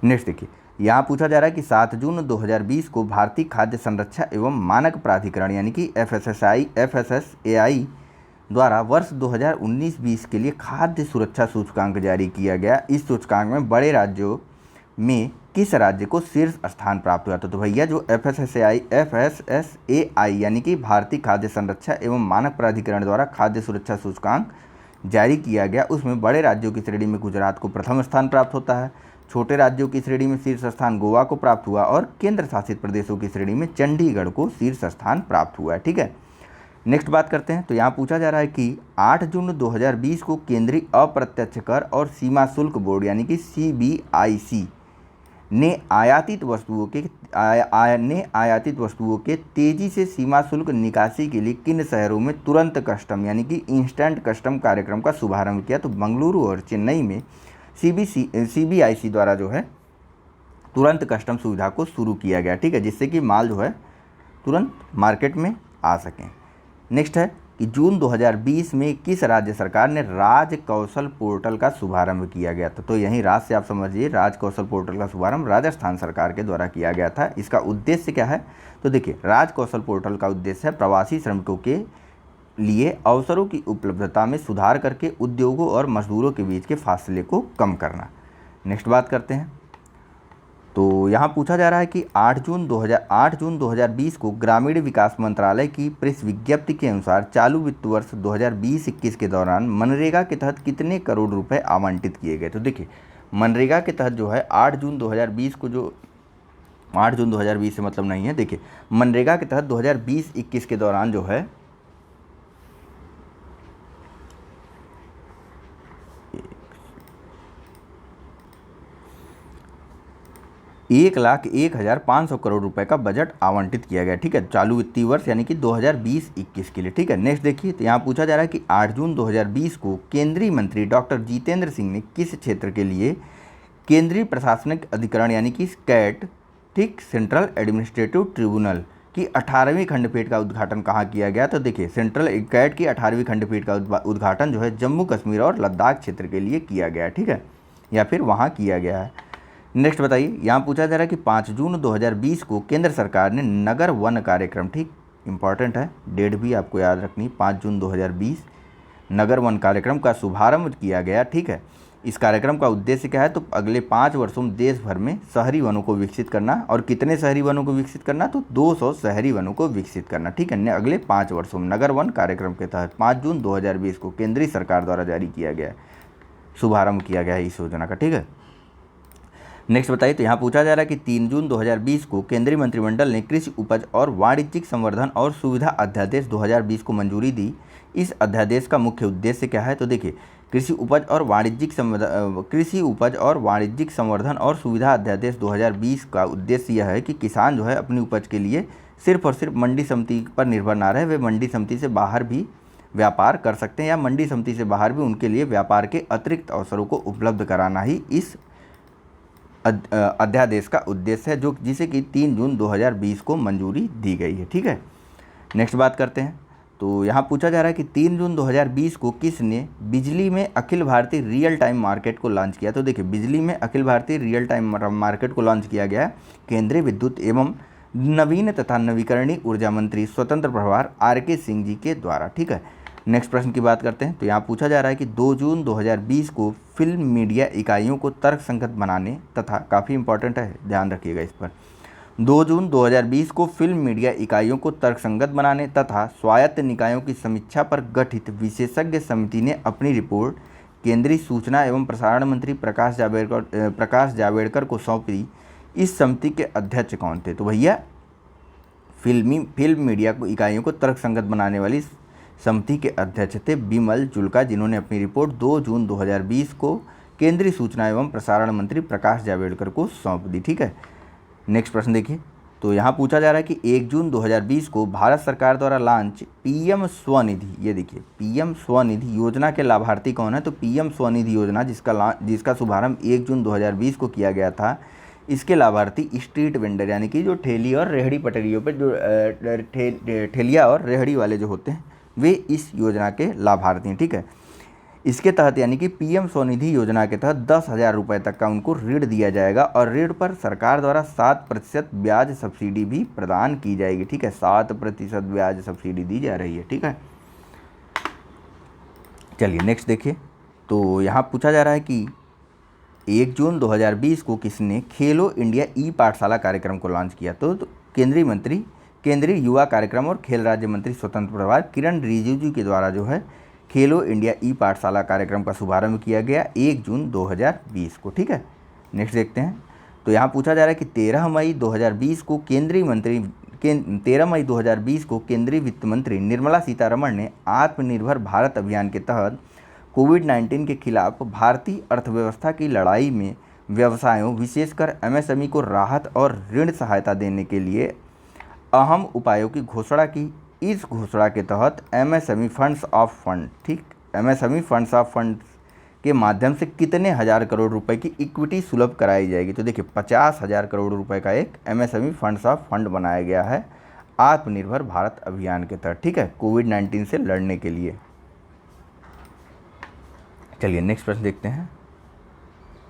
नेक्स्ट देखिए, यहाँ पूछा जा रहा है कि 7 जून 2020 को भारतीय खाद्य संरक्षा एवं मानक प्राधिकरण यानी कि FSSAI द्वारा वर्ष 2019-20 के लिए खाद्य सुरक्षा सूचकांक जारी किया गया। इस सूचकांक में बड़े राज्यों में किस राज्य को शीर्ष स्थान प्राप्त हुआ। तो भैया जो FSSAI यानी कि भारतीय खाद्य संरक्षा एवं मानक प्राधिकरण द्वारा खाद्य सुरक्षा सूचकांक जारी किया गया, उसमें बड़े राज्यों की श्रेणी में गुजरात को प्रथम स्थान प्राप्त होता है, छोटे राज्यों की श्रेणी में शीर्ष स्थान गोवा को प्राप्त हुआ और केंद्र शासित प्रदेशों की श्रेणी में चंडीगढ़ को शीर्ष स्थान प्राप्त हुआ है, ठीक है। नेक्स्ट बात करते हैं। तो यहाँ पूछा जा रहा है कि 8 जून 2020 को केंद्रीय अप्रत्यक्ष कर और सीमा शुल्क बोर्ड यानी कि CBIC ने आयातित वस्तुओं के तेजी से सीमा शुल्क निकासी के लिए किन शहरों में तुरंत कस्टम यानी कि इंस्टेंट कस्टम कार्यक्रम का शुभारंभ किया। तो बेंगलुरु और चेन्नई में CBIC द्वारा जो है तुरंत कस्टम सुविधा को शुरू किया गया, ठीक है, जिससे कि माल जो है तुरंत मार्केट में आ सकें। नेक्स्ट है कि जून 2020 में किस राज्य सरकार ने राज कौशल पोर्टल का शुभारंभ किया गया था। तो यहीं राज से आप समझिए, राज कौशल पोर्टल का शुभारंभ राजस्थान सरकार के द्वारा किया गया था। इसका उद्देश्य क्या है, तो देखिए राज कौशल पोर्टल का उद्देश्य है प्रवासी श्रमिकों के लिए अवसरों की उपलब्धता में सुधार करके उद्योगों और मजदूरों के बीच के फासले को कम करना। नेक्स्ट बात करते हैं। तो यहाँ पूछा जा रहा है कि 8 जून 2020 को ग्रामीण विकास मंत्रालय की प्रेस विज्ञप्ति के अनुसार चालू वित्त वर्ष 2020-21 के दौरान मनरेगा के तहत कितने करोड़ रुपए आवंटित किए गए। तो देखिए मनरेगा के तहत जो है 8 जून 2020 को, जो 8 जून 2020 से मतलब नहीं है, देखिए मनरेगा के तहत 2020-21 के दौरान जो है 1,01,500 करोड़ रुपए का बजट आवंटित किया गया। ठीक है, चालू वित्तीय वर्ष यानी कि 2020-21 के लिए। ठीक है, नेक्स्ट देखिए। तो यहाँ पूछा जा रहा है कि 8 जून 2020 को केंद्रीय मंत्री डॉक्टर जितेंद्र सिंह ने किस क्षेत्र के लिए केंद्रीय प्रशासनिक अधिकरण यानी कि कैट, ठीक, सेंट्रल एडमिनिस्ट्रेटिव ट्रिब्यूनल की 18वीं खंडपीठ का उद्घाटन कहाँ किया गया। तो देखिए सेंट्रल कैट की 18वीं खंडपीठ का उद्घाटन जो है जम्मू कश्मीर और लद्दाख क्षेत्र के लिए किया गया है। ठीक है, या फिर वहाँ किया गया है। नेक्स्ट बताइए, यहाँ पूछा जा रहा है कि 5 जून 2020 को केंद्र सरकार ने नगर वन कार्यक्रम, ठीक, इंपॉर्टेंट है, डेट भी आपको याद रखनी, 5 जून 2020 नगर वन कार्यक्रम का शुभारंभ किया गया। ठीक है, इस कार्यक्रम का उद्देश्य क्या है, तो अगले 5 वर्षों में देश भर में शहरी वनों को विकसित करना। और कितने शहरी वनों को विकसित करना, तो 200 शहरी वनों को विकसित करना। ठीक है, अगले 5 वर्षों में नगर वन कार्यक्रम के तहत 5 जून 2020 को केंद्रीय सरकार द्वारा जारी किया गया, शुभारंभ किया गया है इस योजना का। ठीक है, नेक्स्ट बताइए। तो यहाँ पूछा जा रहा है कि 3 जून 2020 को केंद्रीय मंत्रिमंडल ने कृषि उपज और वाणिज्यिक संवर्धन और सुविधा अध्यादेश 2020 को मंजूरी दी। इस अध्यादेश का मुख्य उद्देश्य क्या है, तो देखिए कृषि उपज और वाणिज्यिक संवर्धन और सुविधा अध्यादेश 2020 का उद्देश्य यह है कि किसान जो है अपनी उपज के लिए सिर्फ और सिर्फ मंडी समिति पर निर्भर ना रहे, वे मंडी समिति से बाहर भी व्यापार कर सकते हैं, या मंडी समिति से बाहर भी उनके लिए व्यापार के अतिरिक्त अवसरों को उपलब्ध कराना ही इस अध्यादेश का उद्देश्य है, जो जिसे कि 3 जून 2020 को मंजूरी दी गई है। ठीक है, नेक्स्ट बात करते हैं। तो यहाँ पूछा जा रहा है कि 3 जून 2020 को किसने बिजली में Akhil Bharatiya real time market को लॉन्च किया। तो देखिए बिजली में Akhil Bharatiya real time market को लॉन्च किया गया है केंद्रीय विद्युत एवं नवीन तथा नवीकरणीय ऊर्जा मंत्री स्वतंत्र प्रभार RK सिंह जी के द्वारा। ठीक है, नेक्स्ट प्रश्न की बात करते हैं। तो यहाँ पूछा जा रहा है कि 2 जून 2020 को फिल्म मीडिया इकाइयों को तर्कसंगत बनाने तथा, काफ़ी इंपॉर्टेंट है, ध्यान रखिएगा इस पर, 2 जून 2020 को फिल्म मीडिया इकाइयों को तर्कसंगत बनाने तथा स्वायत्त निकायों की समीक्षा पर गठित विशेषज्ञ समिति ने अपनी रिपोर्ट केंद्रीय सूचना एवं प्रसारण मंत्री प्रकाश जावड़ेकर को सौंपी। इस समिति के अध्यक्ष कौन थे, तो भैया फिल्म मीडिया को इकाइयों को तर्कसंगत बनाने वाली समिति के अध्यक्ष थे बिमल जुल्का, जिन्होंने अपनी रिपोर्ट 2 जून 2020 को केंद्रीय सूचना एवं प्रसारण मंत्री प्रकाश जावड़ेकर को सौंप दी। ठीक है, नेक्स्ट प्रश्न देखिए। तो यहाँ पूछा जा रहा है कि 1 जून 2020 को भारत सरकार द्वारा लॉन्च PM स्वनिधि, ये देखिए PM स्वनिधि योजना के लाभार्थी कौन है, तो PM स्वनिधि योजना जिसका शुभारंभ 1 जून 2020 को किया गया था, इसके लाभार्थी स्ट्रीट वेंडर यानी कि जो ठेली और रेहड़ी पटरियों पर जो ठेलिया और रेहड़ी वाले जो होते हैं वे इस योजना के लाभार्थी हैं। ठीक है, इसके तहत यानी कि PM स्वनिधि योजना के तहत 10,000 रुपये तक का उनको ऋण दिया जाएगा और ऋण पर सरकार द्वारा 7% ब्याज सब्सिडी भी प्रदान की जाएगी। ठीक है, 7% ब्याज सब्सिडी दी जा रही है। ठीक है, चलिए नेक्स्ट देखिए। तो यहाँ पूछा जा रहा है कि 1 जून 2020 को किसने खेलो इंडिया पाठशाला कार्यक्रम को लॉन्च किया। तो केंद्रीय युवा कार्यक्रम और खेल राज्य मंत्री स्वतंत्र प्रभार किरण रिजिजू के द्वारा जो है खेलो इंडिया पाठशाला कार्यक्रम का शुभारंभ किया गया 1 जून 2020 को। ठीक है, नेक्स्ट देखते हैं। तो यहाँ पूछा जा रहा है कि 13 मई 2020 को केंद्रीय वित्त मंत्री निर्मला सीतारमण ने आत्मनिर्भर भारत अभियान के तहत कोविड-19 के खिलाफ भारतीय अर्थव्यवस्था की लड़ाई में व्यवसायों विशेषकर MSME को राहत और ऋण सहायता देने के लिए अहम उपायों की घोषणा की। इस घोषणा के तहत MSME फंड्स ऑफ फंड के माध्यम से कितने हज़ार करोड़ रुपए की इक्विटी सुलभ कराई जाएगी। तो देखिए 50,000 करोड़ रुपए का एक MSME फंड्स ऑफ फंड बनाया गया है आत्मनिर्भर भारत अभियान के तहत, ठीक है, कोविड-19 से लड़ने के लिए। चलिए नेक्स्ट प्रश्न देखते हैं।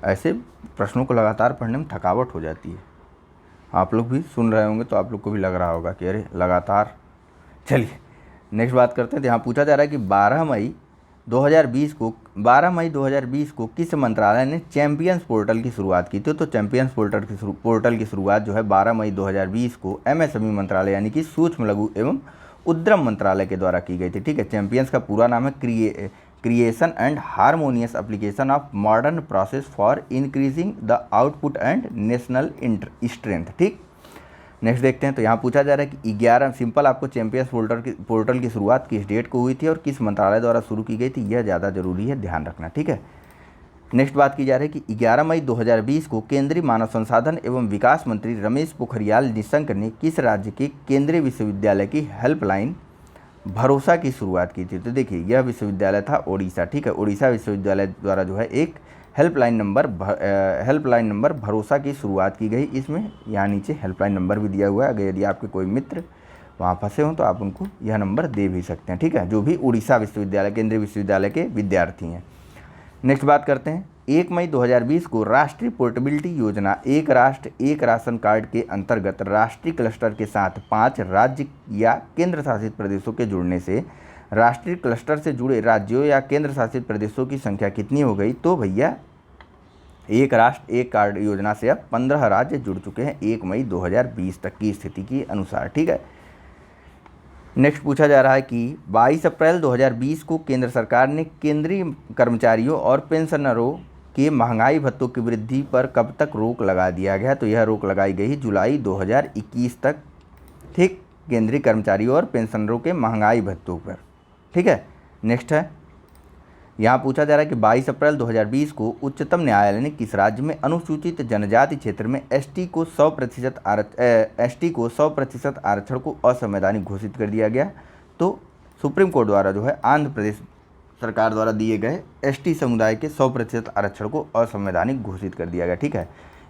ऐसे प्रश्नों को लगातार पढ़ने में थकावट हो जाती है, आप लोग भी सुन रहे होंगे तो आप लोग को भी लग रहा होगा कि अरे लगातार। चलिए नेक्स्ट बात करते हैं। तो यहाँ पूछा जा रहा है कि 12 मई 2020 को किस मंत्रालय ने चैंपियंस पोर्टल की शुरुआत की थी? तो चैंपियंस पोर्टल की शुरुआत जो है 12 मई 2020 को एमएसएमई मंत्रालय यानी कि सूक्ष्म लघु एवं उद्यम मंत्रालय के द्वारा की गई थी, ठीक है। चैंपियंस का पूरा नाम है creation and harmonious application of modern process for increasing the output and national strength, ठीक। नेक्स्ट देखते हैं। तो यहाँ पूछा जा रहा है कि 11 सिंपल आपको चैंपियंस पोर्टल की शुरुआत किस डेट को हुई थी और किस मंत्रालय द्वारा शुरू की गई थी, यह ज़्यादा जरूरी है ध्यान रखना, ठीक है। नेक्स्ट बात की जा रही है कि 11 मई 2020 को केंद्रीय मानव संसाधन एवं विकास मंत्री रमेश पोखरियाल निशंक ने किस राज्य के केंद्रीय विश्वविद्यालय की हेल्पलाइन भरोसा की शुरुआत की थी? तो देखिए यह विश्वविद्यालय था ओडिशा, ठीक है। ओडिशा विश्वविद्यालय द्वारा जो है एक हेल्पलाइन नंबर भरोसा की शुरुआत की गई। इसमें यहाँ नीचे हेल्पलाइन नंबर भी दिया हुआ है, अगर यदि आपके कोई मित्र वहाँ फंसे हों तो आप उनको यह नंबर दे भी सकते हैं, ठीक है, जो भी उड़ीसा विश्वविद्यालय केंद्रीय विश्वविद्यालय के विद्यार्थी हैं। नेक्स्ट बात करते हैं। 1 मई 2020 को राष्ट्रीय पोर्टेबिलिटी योजना एक राष्ट्र एक राशन कार्ड के अंतर्गत राष्ट्रीय क्लस्टर के साथ 5 राज्य या केंद्र शासित प्रदेशों के जुड़ने से राष्ट्रीय क्लस्टर से जुड़े राज्यों या केंद्र शासित प्रदेशों की संख्या कितनी हो गई? तो भैया एक राष्ट्र एक कार्ड योजना से अब 15 राज्य जुड़ चुके हैं 1 मई 2020 तक की स्थिति के अनुसार, ठीक है। नेक्स्ट पूछा जा रहा है कि 22 अप्रैल 2020 को केंद्र सरकार ने केंद्रीय कर्मचारियों और पेंशनरों के महंगाई भत्तों की वृद्धि पर कब तक रोक लगा दिया गया? तो यह रोक लगाई गई जुलाई 2021 तक, ठीक, केंद्रीय कर्मचारियों और पेंशनरों के महंगाई भत्तों पर, ठीक है। नेक्स्ट है, यहाँ पूछा जा रहा है कि 22 अप्रैल 2020 को उच्चतम न्यायालय ने किस राज्य में अनुसूचित जनजाति क्षेत्र में एसटी को 100% आरक्षण को असंवैधानिक घोषित कर दिया गया? तो सुप्रीम कोर्ट द्वारा जो है आंध्र प्रदेश सरकार द्वारा दिए गए एसटी समुदाय के 100% आरक्षण को असंवैधानिक घोषित कर दिया गया, ठीक है।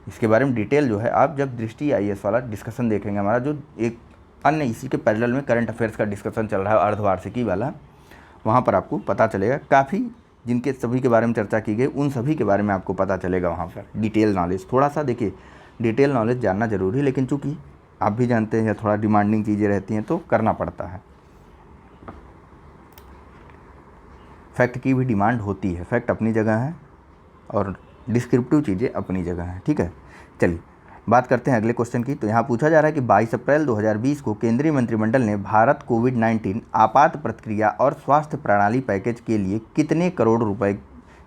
इसके बारे में डिटेल जो है आप जब दृष्टि IAS वाला डिस्कशन देखेंगे, हमारा जो एक अन्य इसी के पैरेलल में करंट अफेयर्स का डिस्कशन चल रहा है अर्धवार्षिकी वाला, वहाँ पर आपको पता चलेगा। काफ़ी जिनके सभी के बारे में चर्चा की गई उन सभी के बारे में आपको पता चलेगा वहाँ पर डिटेल नॉलेज। थोड़ा सा देखिए डिटेल नॉलेज जानना जरूरी है, लेकिन चूँकि आप भी जानते हैं थोड़ा डिमांडिंग चीज़ें रहती हैं तो करना पड़ता है। फैक्ट की भी डिमांड होती है, फैक्ट अपनी जगह है और डिस्क्रिप्टिव चीज़ें अपनी जगह हैं, ठीक है। चलिए बात करते हैं अगले क्वेश्चन की। तो यहाँ पूछा जा रहा है कि 22 अप्रैल 2020 को केंद्रीय मंत्रिमंडल ने भारत कोविड-19 आपात प्रतिक्रिया और स्वास्थ्य प्रणाली पैकेज के लिए कितने करोड़ रुपए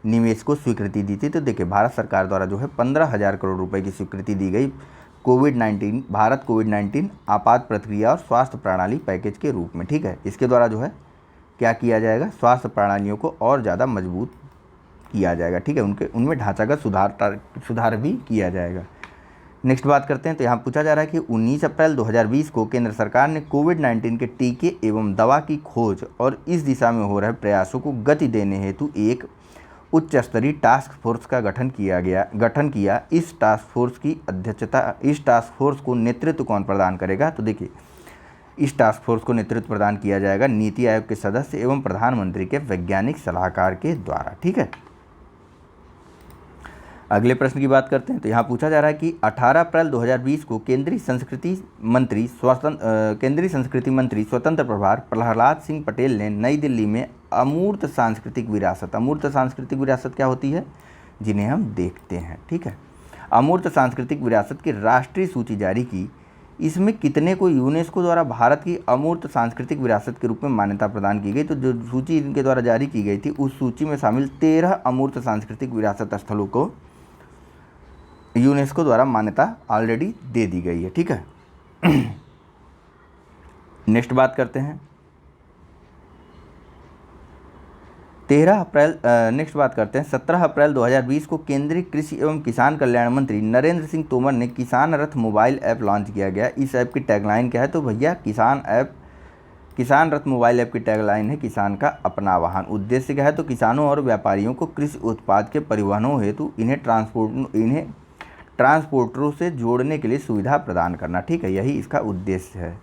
निवेश को स्वीकृति दी थी? तो देखिए भारत सरकार द्वारा जो है 15,000 करोड़ रुपए की स्वीकृति दी गई भारत कोविड-19 आपात प्रतिक्रिया और स्वास्थ्य प्रणाली पैकेज के रूप में, ठीक है। इसके द्वारा जो है क्या किया जाएगा? स्वास्थ्य प्रणालियों को और ज़्यादा मजबूत किया जाएगा, ठीक है, उनमें ढांचागत सुधार भी किया जाएगा। नेक्स्ट बात करते हैं। तो यहाँ पूछा जा रहा है कि 19 अप्रैल 2020 को केंद्र सरकार ने कोविड-19 के टीके एवं दवा की खोज और इस दिशा में हो रहे प्रयासों को गति देने हेतु एक उच्च स्तरीय टास्क फोर्स का गठन किया। इस टास्क फोर्स को नेतृत्व कौन प्रदान करेगा? तो देखिए इस टास्क फोर्स को नेतृत्व प्रदान किया जाएगा नीति आयोग के सदस्य एवं प्रधानमंत्री के वैज्ञानिक सलाहकार के द्वारा, ठीक है। अगले प्रश्न की बात करते हैं। तो यहाँ पूछा जा रहा है कि 18 अप्रैल 2020 को केंद्रीय संस्कृति मंत्री स्वतंत्र प्रभार प्रहलाद सिंह पटेल ने नई दिल्ली में अमूर्त सांस्कृतिक विरासत क्या होती है? जिन्हें हम देखते हैं, ठीक है। अमूर्त सांस्कृतिक विरासत की राष्ट्रीय सूची जारी की। इसमें कितने को यूनेस्को द्वारा भारत की अमूर्त सांस्कृतिक विरासत के रूप में मान्यता प्रदान की गई? तो जो सूची इनके द्वारा जारी की गई थी उस सूची में शामिल 13 अमूर्त सांस्कृतिक विरासत स्थलों को यूनेस्को द्वारा मान्यता ऑलरेडी दे दी गई है, ठीक है। नेक्स्ट बात करते हैं। 17 अप्रैल 2020 को केंद्रीय कृषि एवं किसान कल्याण मंत्री नरेंद्र सिंह तोमर ने किसान रथ मोबाइल ऐप लॉन्च किया गया। इस ऐप की टैगलाइन क्या है? तो भैया किसान रथ मोबाइल ऐप की टैगलाइन है किसान का अपना वाहन। उद्देश्य क्या है? तो किसानों और व्यापारियों को कृषि उत्पाद के परिवहनों हेतु इन्हें ट्रांसपोर्टरों से जोड़ने के लिए सुविधा प्रदान करना, ठीक है, यही इसका उद्देश्य है।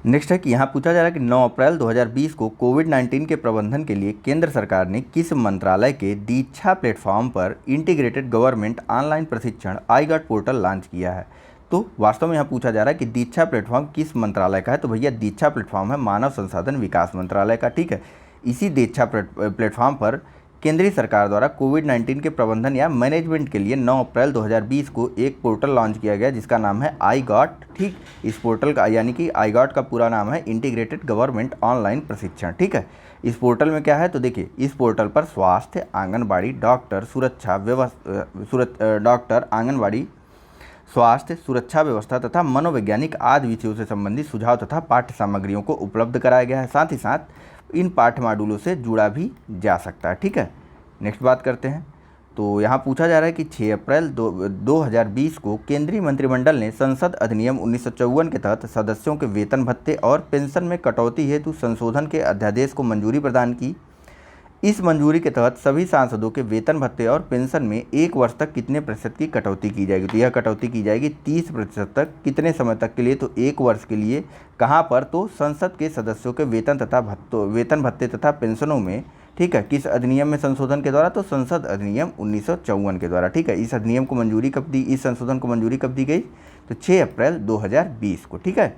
नेक्स्ट है कि यहाँ पूछा जा रहा है कि 9 अप्रैल 2020 को कोविड-19 के प्रबंधन के लिए केंद्र सरकार ने किस मंत्रालय के दीक्षा प्लेटफॉर्म पर इंटीग्रेटेड गवर्नमेंट ऑनलाइन प्रशिक्षण आई गॉट पोर्टल लॉन्च किया है। तो वास्तव में यहाँ पूछा जा रहा है कि दीक्षा प्लेटफॉर्म किस मंत्रालय का है, तो भैया दीक्षा प्लेटफॉर्म है मानव संसाधन विकास मंत्रालय का, ठीक है। इसी दीक्षा प्लेटफॉर्म पर केंद्रीय सरकार द्वारा कोविड-19 के प्रबंधन या मैनेजमेंट के लिए 9 अप्रैल 2020 को एक पोर्टल लॉन्च किया गया जिसका नाम है आई गॉट, ठीक। इस पोर्टल का यानी कि आई गॉट का पूरा नाम है इंटीग्रेटेड गवर्नमेंट ऑनलाइन प्रशिक्षण, ठीक है। इस पोर्टल में क्या है, तो देखिए इस पोर्टल पर स्वास्थ्य, आंगनबाड़ी, आंगनबाड़ी, स्वास्थ्य सुरक्षा व्यवस्था तथा मनोवैज्ञानिक आदि विषयों से संबंधित सुझाव तथा पाठ्य सामग्रियों को उपलब्ध कराया गया है। साथ ही साथ इन पाठ्य मॉड्यूलों से जुड़ा भी जा सकता है, ठीक है। नेक्स्ट बात करते हैं, तो यहाँ पूछा जा रहा है कि 6 अप्रैल 2020 को केंद्रीय मंत्रिमंडल ने संसद अधिनियम 1954 के तहत सदस्यों के वेतन भत्ते और पेंशन में कटौती हेतु संशोधन के अध्यादेश को मंजूरी प्रदान की। इस मंजूरी के तहत सभी सांसदों के वेतन भत्ते और पेंशन में 1 वर्ष तक कितने प्रतिशत की कटौती की जाएगी, तो यह कटौती की जाएगी 30% तक। कितने समय तक के लिए, तो 1 वर्ष के लिए। कहाँ पर, तो संसद के सदस्यों के वेतन भत्ते तथा पेंशनों में, ठीक है। किस अधिनियम में संशोधन के द्वारा, तो संसद अधिनियम 1954 के द्वारा, ठीक है। इस अधिनियम को मंजूरी कब दी, इस संशोधन को मंजूरी कब दी गई, तो 6 अप्रैल 2020 को, ठीक है।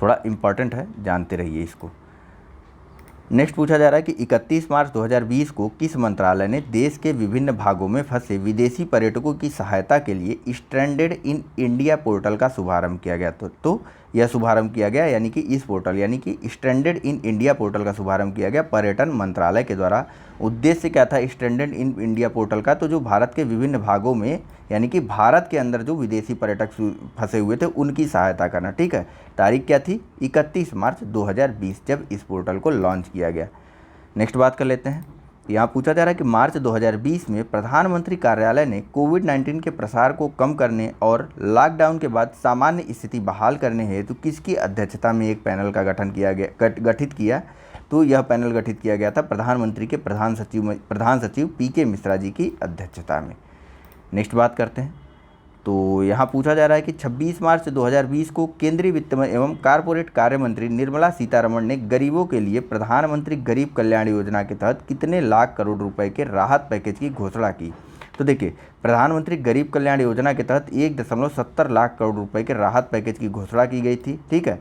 थोड़ा इंपॉर्टेंट है, जानते रहिए इसको। नेक्स्ट पूछा जा रहा है कि 31 मार्च 2020 को किस मंत्रालय ने देश के विभिन्न भागों में फंसे विदेशी पर्यटकों की सहायता के लिए स्ट्रैंडेड इन इंडिया पोर्टल का शुभारंभ किया गया। तो यह शुभारंभ किया गया यानी कि इस पोर्टल यानी कि स्ट्रैंडेड इन इंडिया पोर्टल का शुभारंभ किया गया पर्यटन मंत्रालय के द्वारा। उद्देश्य क्या था स्ट्रैंडेड इन इंडिया पोर्टल का, तो जो भारत के विभिन्न भागों में यानी कि भारत के अंदर जो विदेशी पर्यटक फंसे हुए थे उनकी सहायता करना, ठीक है। तारीख क्या थी, 31 मार्च 2020 जब इस पोर्टल को लॉन्च किया गया। नेक्स्ट बात कर लेते हैं, यहाँ पूछा जा रहा है कि मार्च 2020 में प्रधानमंत्री कार्यालय ने कोविड-19 के प्रसार को कम करने और लॉकडाउन के बाद सामान्य स्थिति बहाल करने हेतु किसकी अध्यक्षता में एक पैनल का गठित किया, तो यह पैनल गठित किया गया था प्रधानमंत्री के प्रधान सचिव पीके मिश्रा जी की अध्यक्षता में। नेक्स्ट बात करते हैं, तो यहाँ पूछा जा रहा है कि 26 मार्च 2020 को केंद्रीय वित्त एवं कारपोरेट कार्य मंत्री निर्मला सीतारमण ने गरीबों के लिए प्रधानमंत्री गरीब कल्याण योजना के तहत कितने लाख करोड़ रुपए के राहत पैकेज की घोषणा की। तो देखिए प्रधानमंत्री गरीब कल्याण योजना के तहत 1.70 लाख करोड़ रुपए के राहत पैकेज की घोषणा की गई थी, ठीक है।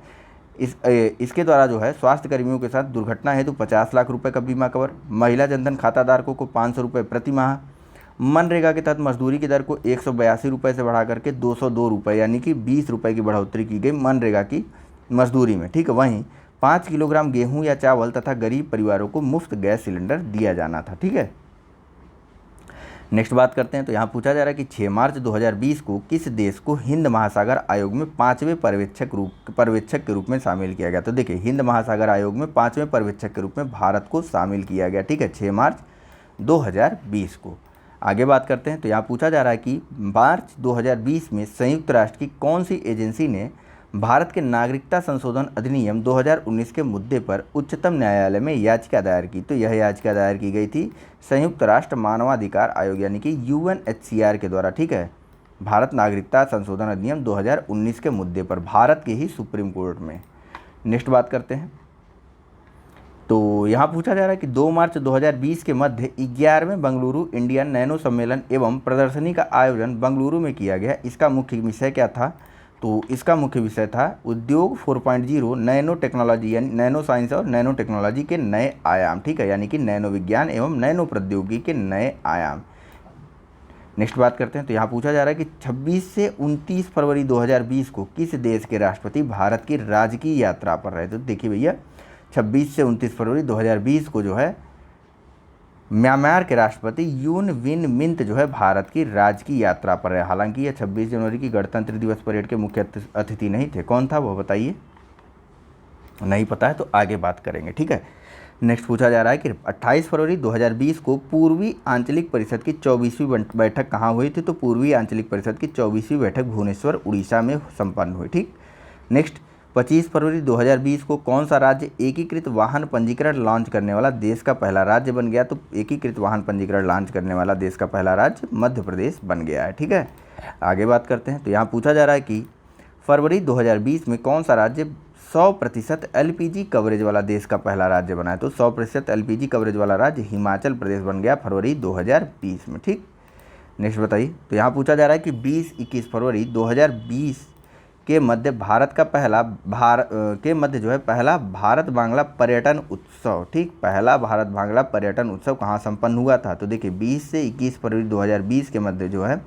इसके द्वारा जो है स्वास्थ्य कर्मियों के साथ दुर्घटना हेतु 50 लाख रुपए का बीमा कवर, महिला जनधन खाता धारकों को 500 रुपये प्रति माह, मनरेगा के तहत मजदूरी की दर को 182 रुपये से बढ़ा करके 202 रुपये यानी कि 20 रुपये की बढ़ोतरी की गई मनरेगा की मजदूरी में, ठीक है। वहीं 5 किलोग्राम गेहूं या चावल तथा गरीब परिवारों को मुफ्त गैस सिलेंडर दिया जाना था, ठीक है। नेक्स्ट बात करते हैं, तो यहाँ पूछा जा रहा है कि 6 मार्च 2020 को किस देश को हिंद महासागर आयोग में 5वें पर्यवेक्षक के रूप में शामिल किया गया। तो देखिए हिंद महासागर आयोग में 5वें पर्यवेक्षक के रूप में भारत को शामिल किया गया, ठीक है, 6 मार्च 2020 को। आगे बात करते हैं, तो यहाँ पूछा जा रहा है कि मार्च 2020 में संयुक्त राष्ट्र की कौन सी एजेंसी ने भारत के नागरिकता संशोधन अधिनियम 2019 के मुद्दे पर उच्चतम न्यायालय में याचिका दायर की। तो यह याचिका दायर की गई थी संयुक्त राष्ट्र मानवाधिकार आयोग यानी कि UNHCR के द्वारा, ठीक है। भारत नागरिकता संशोधन अधिनियम 2019 के मुद्दे पर भारत के ही सुप्रीम कोर्ट में। नेक्स्ट बात करते हैं, तो यहाँ पूछा जा रहा है कि 2 मार्च 2020 के मध्य 11वें बेंगलुरु इंडियन नैनो सम्मेलन एवं प्रदर्शनी का आयोजन बेंगलुरु में किया गया। इसका मुख्य विषय क्या था, तो इसका मुख्य विषय था उद्योग 4.0 नैनो टेक्नोलॉजी यानी नैनो साइंस और नैनो टेक्नोलॉजी के नए आयाम, ठीक है, यानी कि नैनो विज्ञान एवं नैनो प्रौद्योगिकी के नए आयाम। नेक्स्ट बात करते हैं, तो यहाँ पूछा जा रहा है कि 26 से 29 फरवरी 2020 को किस देश के राष्ट्रपति भारत की राजकीय यात्रा पर रहे। तो देखिए भैया 26 से 29 फरवरी 2020 को जो है म्यांमार के राष्ट्रपति यून विन मिंत जो है भारत की राजकीय यात्रा पर रहे। हालांकि यह 26 जनवरी की गणतंत्र दिवस परेड के मुख्य अतिथि नहीं थे। कौन था वो बताइए, नहीं पता है तो आगे बात करेंगे, ठीक है। नेक्स्ट पूछा जा रहा है कि 28 फरवरी 2020 को पूर्वी आंचलिक परिषद की 24वीं बैठक कहाँ हुई थी। तो पूर्वी आंचलिक परिषद की 24वीं बैठक भुवनेश्वर उड़ीसा में संपन्न हुई, ठीक। नेक्स्ट 25 फरवरी 2020 को कौन सा राज्य एकीकृत वाहन पंजीकरण लॉन्च करने वाला देश का पहला राज्य बन गया। तो एकीकृत वाहन पंजीकरण लॉन्च करने वाला देश का पहला राज्य मध्य प्रदेश बन गया है, ठीक है। आगे बात करते हैं, तो यहाँ पूछा जा रहा है कि फरवरी 2020 में कौन सा राज्य 100% एलपीजी कवरेज वाला देश का पहला राज्य बना है? तो 100% एलपीजी कवरेज वाला राज्य हिमाचल प्रदेश बन गया फरवरी 2020 में। ठीक, नेक्स्ट बताइए। तो यहाँ पूछा जा रहा है कि 20-21 फरवरी 2020 के मध्य पहला भारत बांग्ला पर्यटन उत्सव, ठीक, पहला भारत बांग्ला पर्यटन उत्सव कहाँ संपन्न हुआ था? तो देखिए 20 से 21 फरवरी 2020 के मध्य जो है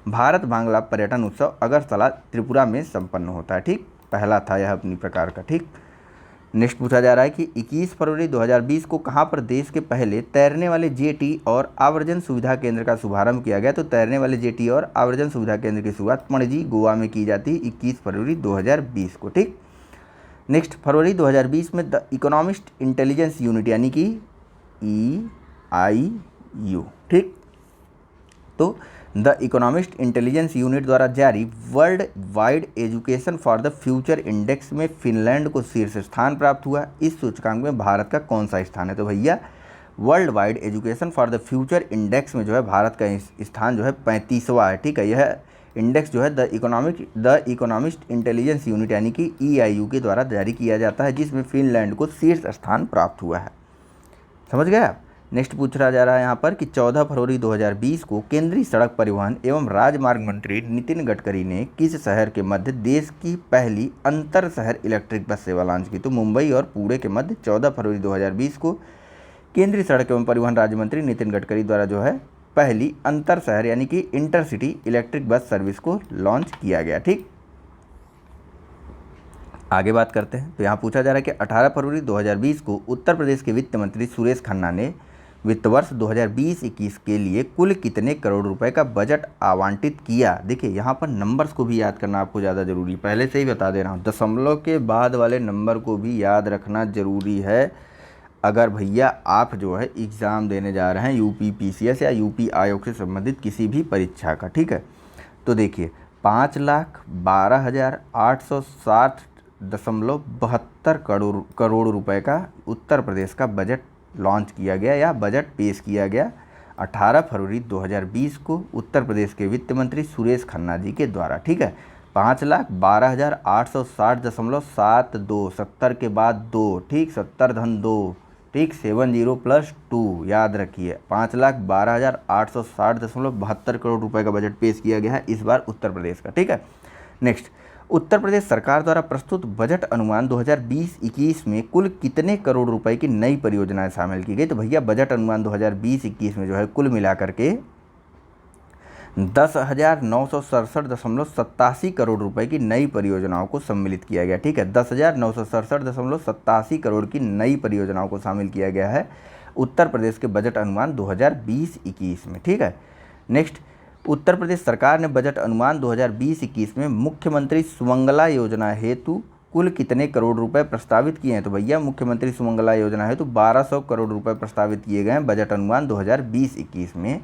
भारत बांग्ला पर्यटन उत्सव अगरतला त्रिपुरा में संपन्न होता है। ठीक, पहला था यह अपनी प्रकार का। ठीक, नेक्स्ट पूछा जा रहा है कि 21 फरवरी 2020 को कहाँ पर देश के पहले तैरने वाले जेटी और आवर्जन सुविधा केंद्र का शुभारंभ किया गया? तो तैरने वाले जेटी और आवर्जन सुविधा केंद्र की शुरुआत पणजी गोवा में की जाती है 21 फरवरी 2020 को। ठीक, नेक्स्ट फरवरी 2020 में द इकोनॉमिस्ट इंटेलिजेंस यूनिट यानी कि EIU, ठीक, तो द इकोनॉमिस्ट इंटेलिजेंस यूनिट द्वारा जारी world wide education for the future index में फिनलैंड को शीर्ष स्थान प्राप्त हुआ। इस सूचकांक में भारत का कौन सा स्थान है? तो भैया world wide education for the future index में जो है भारत का स्थान जो है 35वां है। ठीक है, यह इंडेक्स जो है द इकोनॉमिस्ट इंटेलिजेंस यूनिट यानी कि EIU के द्वारा जारी किया जाता है, जिसमें फिनलैंड को शीर्ष स्थान प्राप्त हुआ है। समझ गए आप? नेक्स्ट पूछा जा रहा है यहाँ पर कि 14 फरवरी 2020 को केंद्रीय सड़क परिवहन एवं राजमार्ग मंत्री नितिन गडकरी ने किस शहर के मध्य देश की पहली अंतर शहर इलेक्ट्रिक बस सेवा लॉन्च की? तो मुंबई और पुणे के मध्य 14 फरवरी 2020 को केंद्रीय सड़क एवं परिवहन राज्य मंत्री नितिन गडकरी द्वारा जो है पहली अंतर शहर यानी कि इंटरसिटी इलेक्ट्रिक बस सर्विस को लॉन्च किया गया। ठीक, आगे बात करते हैं। तो यहाँ पूछा जा रहा है कि 18 फरवरी 2020 को उत्तर प्रदेश के वित्त मंत्री सुरेश खन्ना ने वित्त वर्ष 2020-21 के लिए कुल कितने करोड़ रुपए का बजट आवंटित किया? देखिए यहाँ पर नंबर्स को भी याद करना आपको ज़्यादा ज़रूरी, पहले से ही बता दे रहा हूँ, दशमलव के बाद वाले नंबर को भी याद रखना ज़रूरी है अगर भैया आप जो है एग्ज़ाम देने जा रहे हैं यूपी PCS या यूपी आयोग से संबंधित किसी भी परीक्षा का। ठीक है, तो देखिए 5,12,860.72 करोड़ रुपए का उत्तर प्रदेश का बजट लॉन्च किया गया या बजट पेश किया गया 18 फरवरी 2020 को उत्तर प्रदेश के वित्त मंत्री सुरेश खन्ना जी के द्वारा। ठीक है, 5,12,860.72, 70 के बाद 2, ठीक, 70 धन 2, ठीक, 70 + 2 याद रखिए 5,12,860.72 करोड़ रुपए का बजट पेश किया गया है इस बार उत्तर प्रदेश का। ठीक है, नेक्स्ट उत्तर प्रदेश सरकार द्वारा प्रस्तुत बजट अनुमान 2020-21 में कुल कितने करोड़ रुपए की नई परियोजनाएं शामिल की गई? तो भैया बजट अनुमान 2020-21 में जो है कुल मिलाकर के 10,967.87 करोड़ रुपए की नई परियोजनाओं को सम्मिलित किया गया। ठीक है, 10,967.87 करोड़ की नई परियोजनाओं को शामिल किया गया है उत्तर प्रदेश के बजट अनुमान 2020-21 में। ठीक है, नेक्स्ट उत्तर प्रदेश सरकार ने बजट अनुमान 2020-21 में मुख्यमंत्री सुमंगला योजना हेतु कुल कितने करोड़ रुपए प्रस्तावित किए हैं? तो भैया मुख्यमंत्री सुमंगला योजना हेतु 1200 करोड़ रुपए प्रस्तावित किए गए हैं बजट अनुमान 2020-21 में।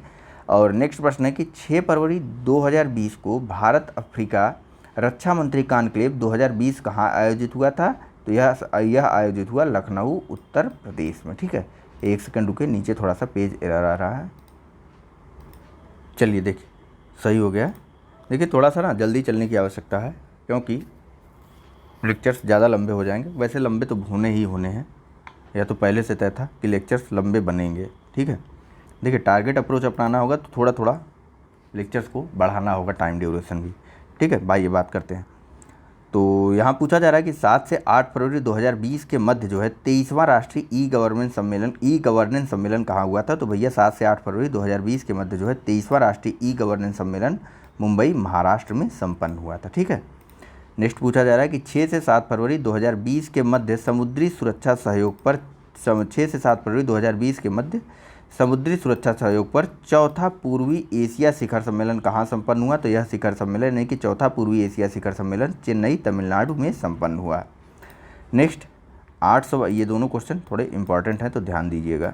और नेक्स्ट प्रश्न है कि 6 फरवरी 2020 को भारत अफ्रीका रक्षा मंत्री कॉन्क्लेव 2020 कहाँ आयोजित हुआ था? तो यह आयोजित हुआ लखनऊ उत्तर प्रदेश में। ठीक है, एक सेकंड रुके, नीचे थोड़ा सा पेज एरर आ रहा है। चलिए देखिए सही हो गया। देखिए थोड़ा सा ना जल्दी चलने की आवश्यकता है क्योंकि लेक्चर्स ज़्यादा लंबे हो जाएंगे। वैसे लंबे तो होने ही होने हैं, या तो पहले से तय था कि लेक्चर्स लंबे बनेंगे। ठीक है, देखिए टारगेट अप्रोच अपनाना होगा तो थोड़ा थोड़ा लेक्चर्स को बढ़ाना होगा, टाइम ड्यूरेशन भी। ठीक है भाई, ये बात करते हैं। तो यहाँ पूछा जा रहा है कि 7 से 8 फरवरी 2020 के मध्य जो है 23वां राष्ट्रीय ई गवर्नेंस सम्मेलन कहाँ हुआ था? तो भैया 7 से 8 फरवरी 2020 के मध्य जो है 23वां राष्ट्रीय ई गवर्नेंस सम्मेलन मुंबई महाराष्ट्र में संपन्न हुआ था। ठीक है, नेक्स्ट पूछा जा रहा है कि 6 से 7 फरवरी 2020 के मध्य समुद्री सुरक्षा सहयोग पर 6 से 7 फरवरी 2020 के मध्य समुद्री सुरक्षा सहयोग पर चौथा पूर्वी एशिया शिखर सम्मेलन कहाँ संपन्न हुआ? तो यह शिखर सम्मेलन नहीं कि चौथा पूर्वी एशिया शिखर सम्मेलन चेन्नई तमिलनाडु में संपन्न हुआ। नेक्स्ट 800, ये दोनों क्वेश्चन थोड़े इंपॉर्टेंट हैं तो ध्यान दीजिएगा।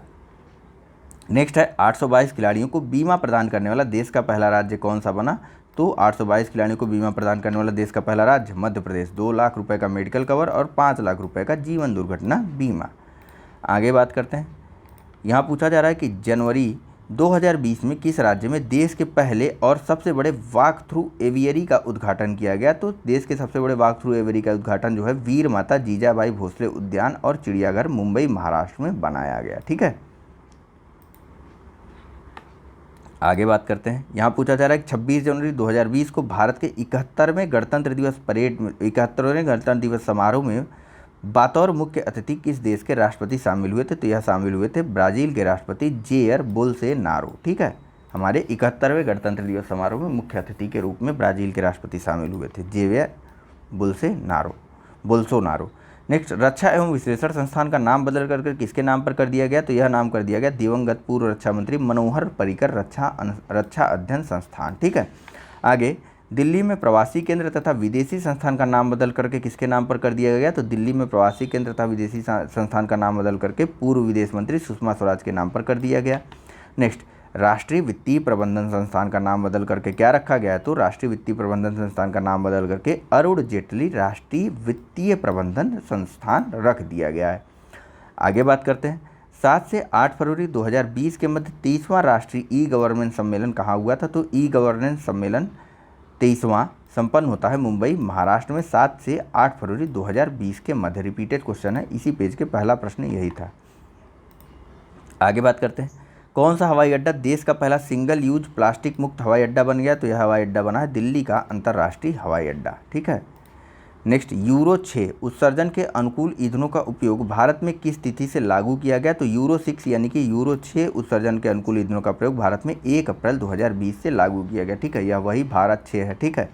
नेक्स्ट है 822 खिलाड़ियों को बीमा प्रदान करने वाला देश का पहला राज्य कौन सा बना? तो 822 खिलाड़ियों को बीमा प्रदान करने वाला देश का पहला राज्य मध्य प्रदेश। 2 लाख रुपये का मेडिकल कवर और 5 लाख रुपये का जीवन दुर्घटना बीमा। आगे बात करते हैं। यहाँ पूछा जा रहा है कि जनवरी 2020 में किस राज्य में देश के पहले और सबसे बड़े वॉक थ्रू एवियरी का उद्घाटन किया गया? तो देश के सबसे बड़े वॉक थ्रू एवियरी का उद्घाटन जो है वीर माता जीजाबाई भोसले उद्यान और चिड़ियाघर मुंबई महाराष्ट्र में बनाया गया। ठीक है, आगे बात करते हैं। यहाँ पूछा जा रहा है कि 26 जनवरी 2020 को भारत के 71वें गणतंत्र दिवस परेड में 71वें गणतंत्र दिवस समारोह में बतौर मुख्य अतिथि किस देश के राष्ट्रपति शामिल हुए थे? तो यह शामिल हुए थे ब्राज़ील के राष्ट्रपति जेयर बोल्सोनारो। ठीक है, हमारे 71वें गणतंत्र दिवस समारोह में मुख्य अतिथि के रूप में ब्राज़ील के राष्ट्रपति शामिल हुए थे, जेयर बोल्सोनारो। नेक्स्ट, रक्षा एवं विश्लेषण संस्थान का नाम बदल करके किसके नाम पर कर दिया गया? तो यह नाम कर दिया गया दिवंगत पूर्व रक्षा मंत्री मनोहर पर्रिकर रक्षा अध्ययन संस्थान। ठीक है, आगे, दिल्ली में प्रवासी केंद्र तथा विदेशी संस्थान का नाम बदल करके किसके नाम पर कर दिया गया? तो दिल्ली में प्रवासी केंद्र तथा विदेशी संस्थान का नाम बदल करके पूर्व विदेश मंत्री सुषमा स्वराज के नाम पर कर दिया गया। नेक्स्ट, राष्ट्रीय वित्तीय प्रबंधन संस्थान का नाम बदल करके क्या रखा गया है? तो राष्ट्रीय वित्तीय प्रबंधन संस्थान का नाम बदल करके अरुण जेटली राष्ट्रीय वित्तीय प्रबंधन संस्थान रख दिया गया है। आगे बात करते हैं। 7 से 8 फरवरी 2020 के मध्य 23वां राष्ट्रीय ई गवर्नेंस सम्मेलन कहाँ हुआ था? तो ई गवर्नेंस सम्मेलन 23वां संपन्न होता है मुंबई महाराष्ट्र में 7 से 8 फरवरी 2020 के मध्य। रिपीटेड क्वेश्चन है, इसी पेज के पहला प्रश्न यही था। आगे बात करते हैं। कौन सा हवाई अड्डा देश का पहला सिंगल यूज प्लास्टिक मुक्त हवाई अड्डा बन गया? तो यह हवाई अड्डा बना है दिल्ली का अंतर्राष्ट्रीय हवाई अड्डा। ठीक है, नेक्स्ट, यूरो 6 उत्सर्जन के अनुकूल ईंधनों का उपयोग भारत में किस तिथि से लागू किया गया? तो यूरो 6 यानी कि यूरो 6 उत्सर्जन के अनुकूल ईंधनों का प्रयोग भारत में 1 अप्रैल 2020 से लागू किया गया। ठीक है, यह वही भारत 6 है। ठीक है,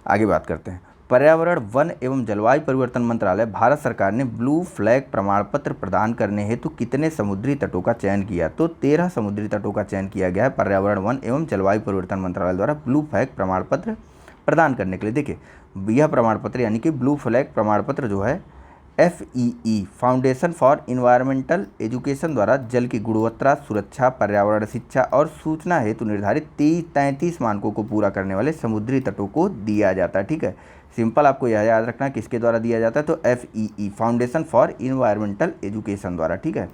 आगे बात करते हैं। पर्यावरण, वन एवं जलवायु परिवर्तन मंत्रालय भारत सरकार ने ब्लू फ्लैग प्रमाण पत्र प्रदान करने हेतु कितने समुद्री तटों का चयन किया? तो 13 समुद्री तटों का चयन किया गया है पर्यावरण, वन एवं जलवायु परिवर्तन मंत्रालय द्वारा ब्लू फ्लैग प्रमाण पत्र प्रदान करने के लिए। देखिए, यह प्रमाण पत्र यानी कि ब्लू फ्लैग प्रमाण पत्र जो है FEE foundation for environmental education द्वारा जल की गुणवत्ता, सुरक्षा, पर्यावरण शिक्षा और सूचना हेतु निर्धारित 33 मानकों को पूरा करने वाले समुद्री तटों को दिया जाता है। ठीक है, सिंपल आपको यह याद रखना किसके द्वारा दिया जाता है? तो FEE foundation for environmental education द्वारा। ठीक है,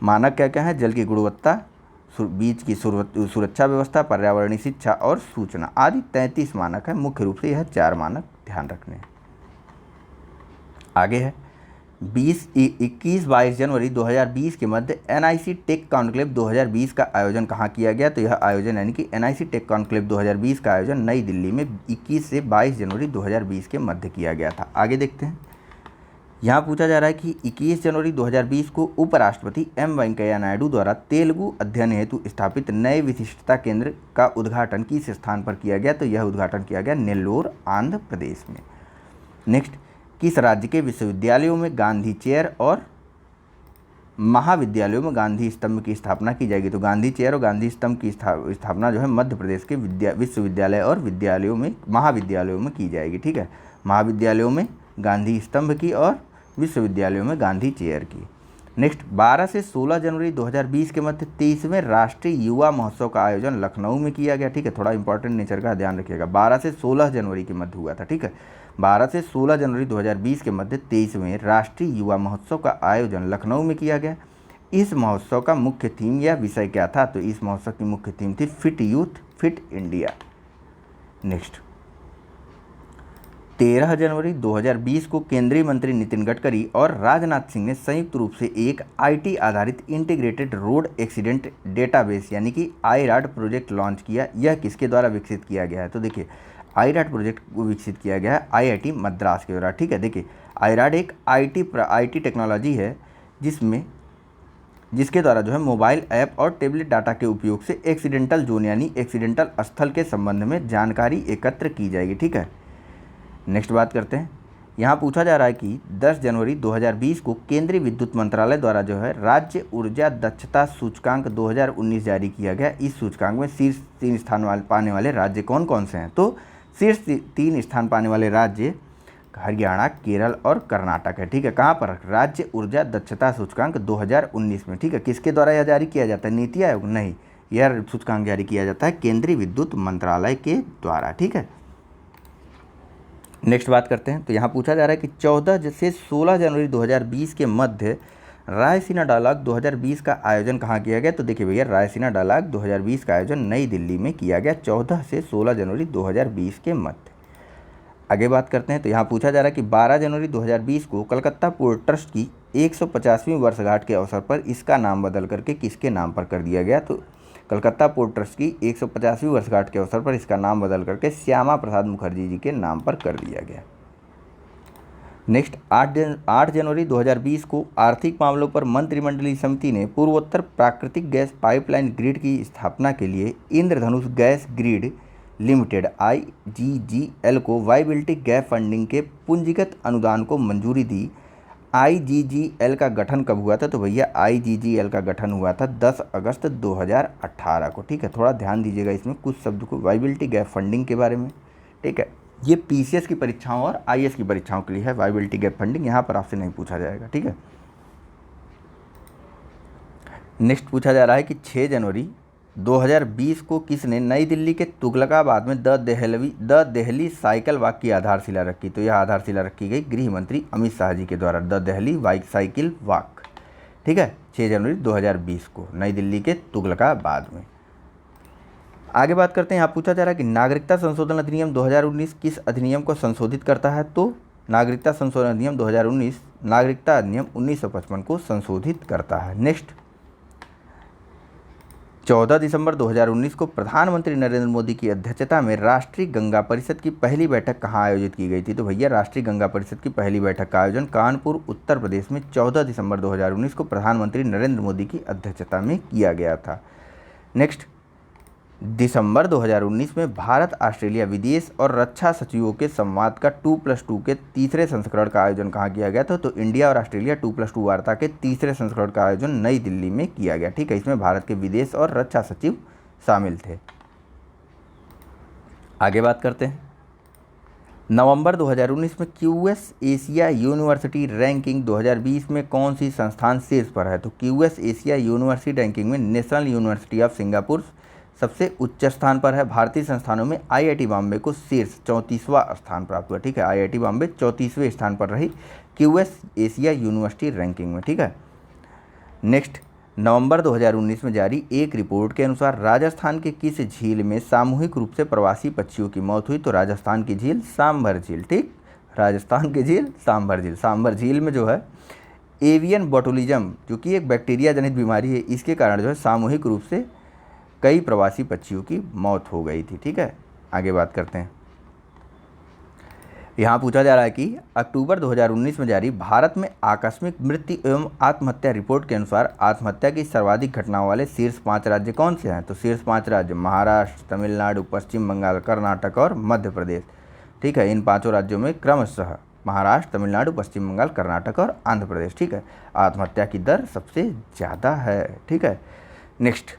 मानक क्या क्या है? जल की गुणवत्ता, बीच की सुरक्षा व्यवस्था, पर्यावरणीय शिक्षा और सूचना आदि 33 मानक है। मुख्य रूप से यह 4 मानक ध्यान रखने हैं। आगे है 21-22 जनवरी 2020 के मध्य NIC टेक कॉन्क्लेव 2020 का आयोजन कहाँ किया गया? तो यह आयोजन यानी कि NIC टेक कॉन्क्लेव 2020 का आयोजन नई दिल्ली में 21 से 22 जनवरी 2020 के मध्य किया गया था। आगे देखते हैं। यहाँ पूछा जा रहा है कि 21 जनवरी 2020 को उपराष्ट्रपति M वेंकैया नायडू द्वारा तेलुगु अध्ययन हेतु स्थापित नए विशिष्टता केंद्र का उद्घाटन किस स्थान पर किया गया? तो यह उद्घाटन किया गया नेल्लोर, आंध्र प्रदेश में। नेक्स्ट, किस राज्य के विश्वविद्यालयों में गांधी चेयर और महाविद्यालयों में गांधी स्तंभ की स्थापना की जाएगी? तो गांधी चेयर और गांधी स्तंभ की स्थापना जो है मध्य प्रदेश के विश्वविद्यालय और विद्यालयों में, महाविद्यालयों में की जाएगी। ठीक है, महाविद्यालयों में गांधी स्तंभ की और विश्वविद्यालयों में गांधी चेयर की। नेक्स्ट, 12 से 16 जनवरी 2020 के मध्य 23वें राष्ट्रीय युवा महोत्सव का आयोजन लखनऊ में किया गया। ठीक है, थोड़ा इंपॉर्टेंट नेचर का ध्यान रखिएगा। 12 से 16 जनवरी के मध्य हुआ था। ठीक है, 12 से 16 जनवरी 2020 के मध्य 23वें राष्ट्रीय युवा महोत्सव का आयोजन लखनऊ में किया गया। इस महोत्सव का मुख्य थीम या विषय क्या था? तो इस महोत्सव की मुख्य थीम थी fit youth fit India. Next, 13 जनवरी 2020 को केंद्रीय मंत्री नितिन गडकरी और राजनाथ सिंह ने संयुक्त रूप से एक IT आधारित इंटीग्रेटेड रोड एक्सीडेंट डेटाबेस यानी कि IRAD प्रोजेक्ट लॉन्च किया। यह किसके द्वारा विकसित किया गया है? तो देखिए, IRAD प्रोजेक्ट को विकसित किया गया है IIT मद्रास के द्वारा। ठीक है, देखिए, IRAD एक IT टेक्नोलॉजी है जिसके द्वारा जो है मोबाइल ऐप और टेबलेट डाटा के उपयोग से एक्सीडेंटल जोन यानी एक्सीडेंटल स्थल के संबंध में जानकारी एकत्र की जाएगी। ठीक है, नेक्स्ट बात करते हैं। यहाँ पूछा जा रहा है कि 10 जनवरी 2020 को केंद्रीय विद्युत मंत्रालय द्वारा जो है राज्य ऊर्जा दक्षता सूचकांक 2019 जारी किया गया। इस सूचकांक में शीर्ष 3 स्थान पाने वाले राज्य कौन कौन से हैं? तो शीर्ष 3 स्थान पाने वाले राज्य हरियाणा, केरल और कर्नाटक है। ठीक है, कहाँ पर? राज्य ऊर्जा दक्षता सूचकांक 2019 में। ठीक है, किसके द्वारा यह जारी किया जाता है? नीति आयोग? नहीं, यह सूचकांक जारी किया जाता है केंद्रीय विद्युत मंत्रालय के द्वारा। ठीक है, नेक्स्ट बात करते हैं। तो यहाँ पूछा जा रहा है कि 14 से 16 जनवरी 2020 के मध्य रायसीना डायलॉग 2020 का आयोजन कहाँ किया गया? तो देखिए भैया, रायसीना डायलॉग 2020 का आयोजन नई दिल्ली में किया गया 14 से 16 जनवरी 2020 के मध्य। आगे बात करते हैं, तो यहाँ पूछा जा रहा है कि 12 जनवरी 2020 को कलकत्ता पोर्ट ट्रस्ट की 150वीं वर्षगांठ के अवसर पर इसका नाम बदल करके किसके नाम पर कर दिया गया? तो कलकत्ता पोर्ट ट्रस्ट की 150वीं वर्षगांठ के अवसर पर इसका नाम बदल करके श्यामा प्रसाद मुखर्जी जी के नाम पर कर दिया गया। नेक्स्ट, 8 जनवरी 2020 को आर्थिक मामलों पर मंत्रिमंडलीय समिति ने पूर्वोत्तर प्राकृतिक गैस पाइपलाइन ग्रिड की स्थापना के लिए इंद्रधनुष गैस ग्रिड लिमिटेड IGGL को वायबिलिटी गैप फंडिंग के पूंजीगत अनुदान को मंजूरी दी। IGGL का गठन कब हुआ था? तो भैया IGGL का गठन हुआ था 10 अगस्त 2018 को। ठीक है, थोड़ा ध्यान दीजिएगा इसमें कुछ शब्द को, वायबिलिटी गैप फंडिंग के बारे में। ठीक है, ये PCS की परीक्षाओं और IAS की परीक्षाओं के लिए है वायबिलिटी गैप फंडिंग, यहाँ पर आपसे नहीं पूछा जाएगा। ठीक है, नेक्स्ट पूछा जा रहा है कि 6 जनवरी 2020 को किसने नई दिल्ली के तुगलकाबाद में द देहली साइकिल वॉक की आधारशिला रखी? तो यह आधारशिला रखी गई गृह मंत्री अमित शाह जी के द्वारा, द देहली साइकिल वॉक। ठीक है, 6 जनवरी 2020 को नई दिल्ली के तुगलकाबाद में। आगे बात करते हैं, यहाँ पूछा जा रहा है कि नागरिकता संशोधन अधिनियम 2019 किस अधिनियम को संशोधित करता है? तो नागरिकता संशोधन अधिनियम 2019 नागरिकता अधिनियम 1955 को संशोधित करता है। नेक्स्ट, 14 दिसंबर 2019 को प्रधानमंत्री नरेंद्र मोदी की अध्यक्षता में राष्ट्रीय गंगा परिषद की पहली बैठक कहाँ आयोजित की गई थी? तो भैया, राष्ट्रीय गंगा परिषद की पहली बैठक का आयोजन कानपुर उत्तर प्रदेश में 14 दिसंबर 2019 को प्रधानमंत्री नरेंद्र मोदी की अध्यक्षता में किया गया था। नेक्स्ट, दिसंबर 2019 में भारत ऑस्ट्रेलिया विदेश और रक्षा सचिवों के संवाद का 2+2 के तीसरे संस्करण का आयोजन कहाँ किया गया था? तो इंडिया और ऑस्ट्रेलिया 2+2 वार्ता के तीसरे संस्करण का आयोजन नई दिल्ली में किया गया। ठीक है, इसमें भारत के विदेश और रक्षा सचिव शामिल थे। आगे बात करते हैं, नवंबर 2019 में QS एशिया यूनिवर्सिटी रैंकिंग 2020 में कौन सी संस्थान शीर्ष पर है? तो QS एशिया यूनिवर्सिटी रैंकिंग में नेशनल यूनिवर्सिटी ऑफ सिंगापुर सबसे उच्च स्थान पर है। भारतीय संस्थानों में IIT बॉम्बे को शीर्ष 34वां स्थान प्राप्त हुआ। ठीक है, IIT बॉम्बे 34वें स्थान पर रही QS एशिया यूनिवर्सिटी रैंकिंग में। ठीक है, नेक्स्ट, नवंबर 2019 में जारी एक रिपोर्ट के अनुसार राजस्थान के किस झील में सामूहिक रूप से प्रवासी पक्षियों की मौत हुई? तो राजस्थान की झील सांभर झील। ठीक, राजस्थान की झील सांभर झील। सांभर झील में जो है एवियन बोटुलिज्म, जो कि एक बैक्टीरिया जनित बीमारी है, इसके कारण जो है सामूहिक रूप से कई प्रवासी पक्षियों की मौत हो गई थी। ठीक है, आगे बात करते हैं, यहाँ पूछा जा रहा है कि अक्टूबर 2019 में जारी भारत में आकस्मिक मृत्यु एवं आत्महत्या रिपोर्ट के अनुसार आत्महत्या की सर्वाधिक घटनाओं वाले शीर्ष 5 राज्य कौन से हैं? तो शीर्ष 5 राज्य महाराष्ट्र, तमिलनाडु, पश्चिम बंगाल, कर्नाटक और मध्य प्रदेश। ठीक है, इन 5 राज्यों में क्रमशः महाराष्ट्र, तमिलनाडु, पश्चिम बंगाल, कर्नाटक और आंध्र प्रदेश। ठीक है, आत्महत्या की दर सबसे ज़्यादा है। ठीक है, नेक्स्ट,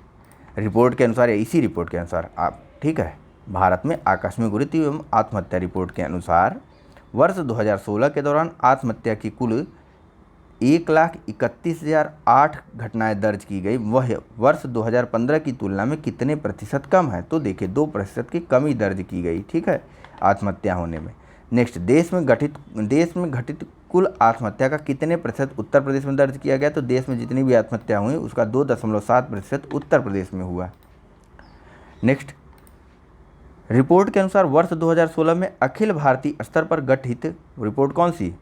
रिपोर्ट के अनुसार या इसी रिपोर्ट के अनुसार आप, ठीक है, भारत में आकस्मिक मृत्यु एवं आत्महत्या रिपोर्ट के अनुसार वर्ष 2016 के दौरान आत्महत्या की कुल 1,31,008 घटनाएं दर्ज की गई। वह वर्ष 2015 की तुलना में कितने प्रतिशत कम है? तो देखिए 2% की कमी दर्ज की गई। ठीक है, आत्महत्या होने में। नेक्स्ट, देश में घटित कुल आत्महत्या का कितने प्रतिशत उत्तर प्रदेश में दर्ज किया गया? तो देश में जितनी भी आत्महत्या हुई उसका 2.7% उत्तर प्रदेश में हुआ। नेक्स्ट, रिपोर्ट के अनुसार वर्ष 2016 में अखिल भारतीय स्तर पर गठित रिपोर्ट कौन सी?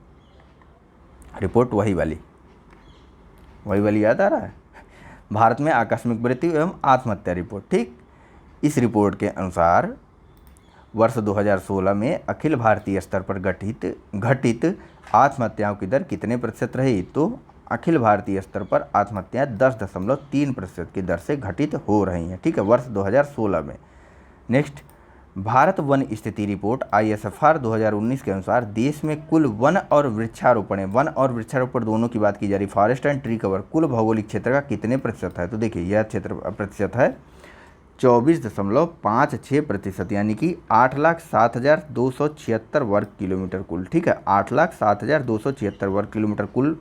रिपोर्ट वही वाली याद आ रहा है, भारत में आकस्मिक मृत्यु एवं आत्महत्या रिपोर्ट। ठीक, इस रिपोर्ट के अनुसार वर्ष 2016 में अखिल भारतीय स्तर पर घटित आत्महत्याओं की दर कितने प्रतिशत रही? तो अखिल भारतीय स्तर पर आत्महत्याएं 10.3% की दर से घटित हो रही हैं। ठीक है, वर्ष 2016 में। नेक्स्ट, भारत वन स्थिति रिपोर्ट ISFR 2019 के अनुसार देश में कुल वन और वृक्षारोपण दोनों की बात की जा रही, फॉरेस्ट एंड ट्री कवर कुल भौगोलिक क्षेत्र का कितने प्रतिशत है? तो देखिए यह क्षेत्र प्रतिशत है 24.56%, यानी कि 8,07,276 वर्ग किलोमीटर कुल। ठीक है, 8,07,276 वर्ग किलोमीटर कुल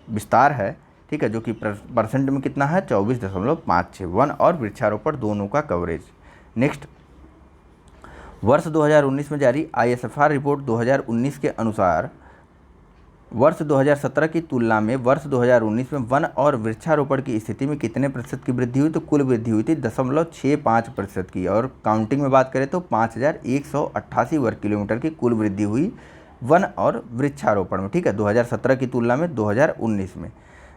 विस्तार है। ठीक है, जो कि परसेंट में कितना है? 24.56। वन और वृक्षारोपण दोनों का कवरेज। नेक्स्ट, वर्ष 2019 में जारी ISFR रिपोर्ट 2019 के अनुसार वर्ष 2017 की तुलना में वर्ष 2019 में वन और वृक्षारोपण की स्थिति में कितने प्रतिशत की वृद्धि हुई? तो कुल वृद्धि हुई थी 0.65% की, और काउंटिंग में बात करें तो 5188 वर्ग किलोमीटर की कुल वृद्धि हुई वन और वृक्षारोपण में, ठीक है, 2017 की तुलना में 2019 में।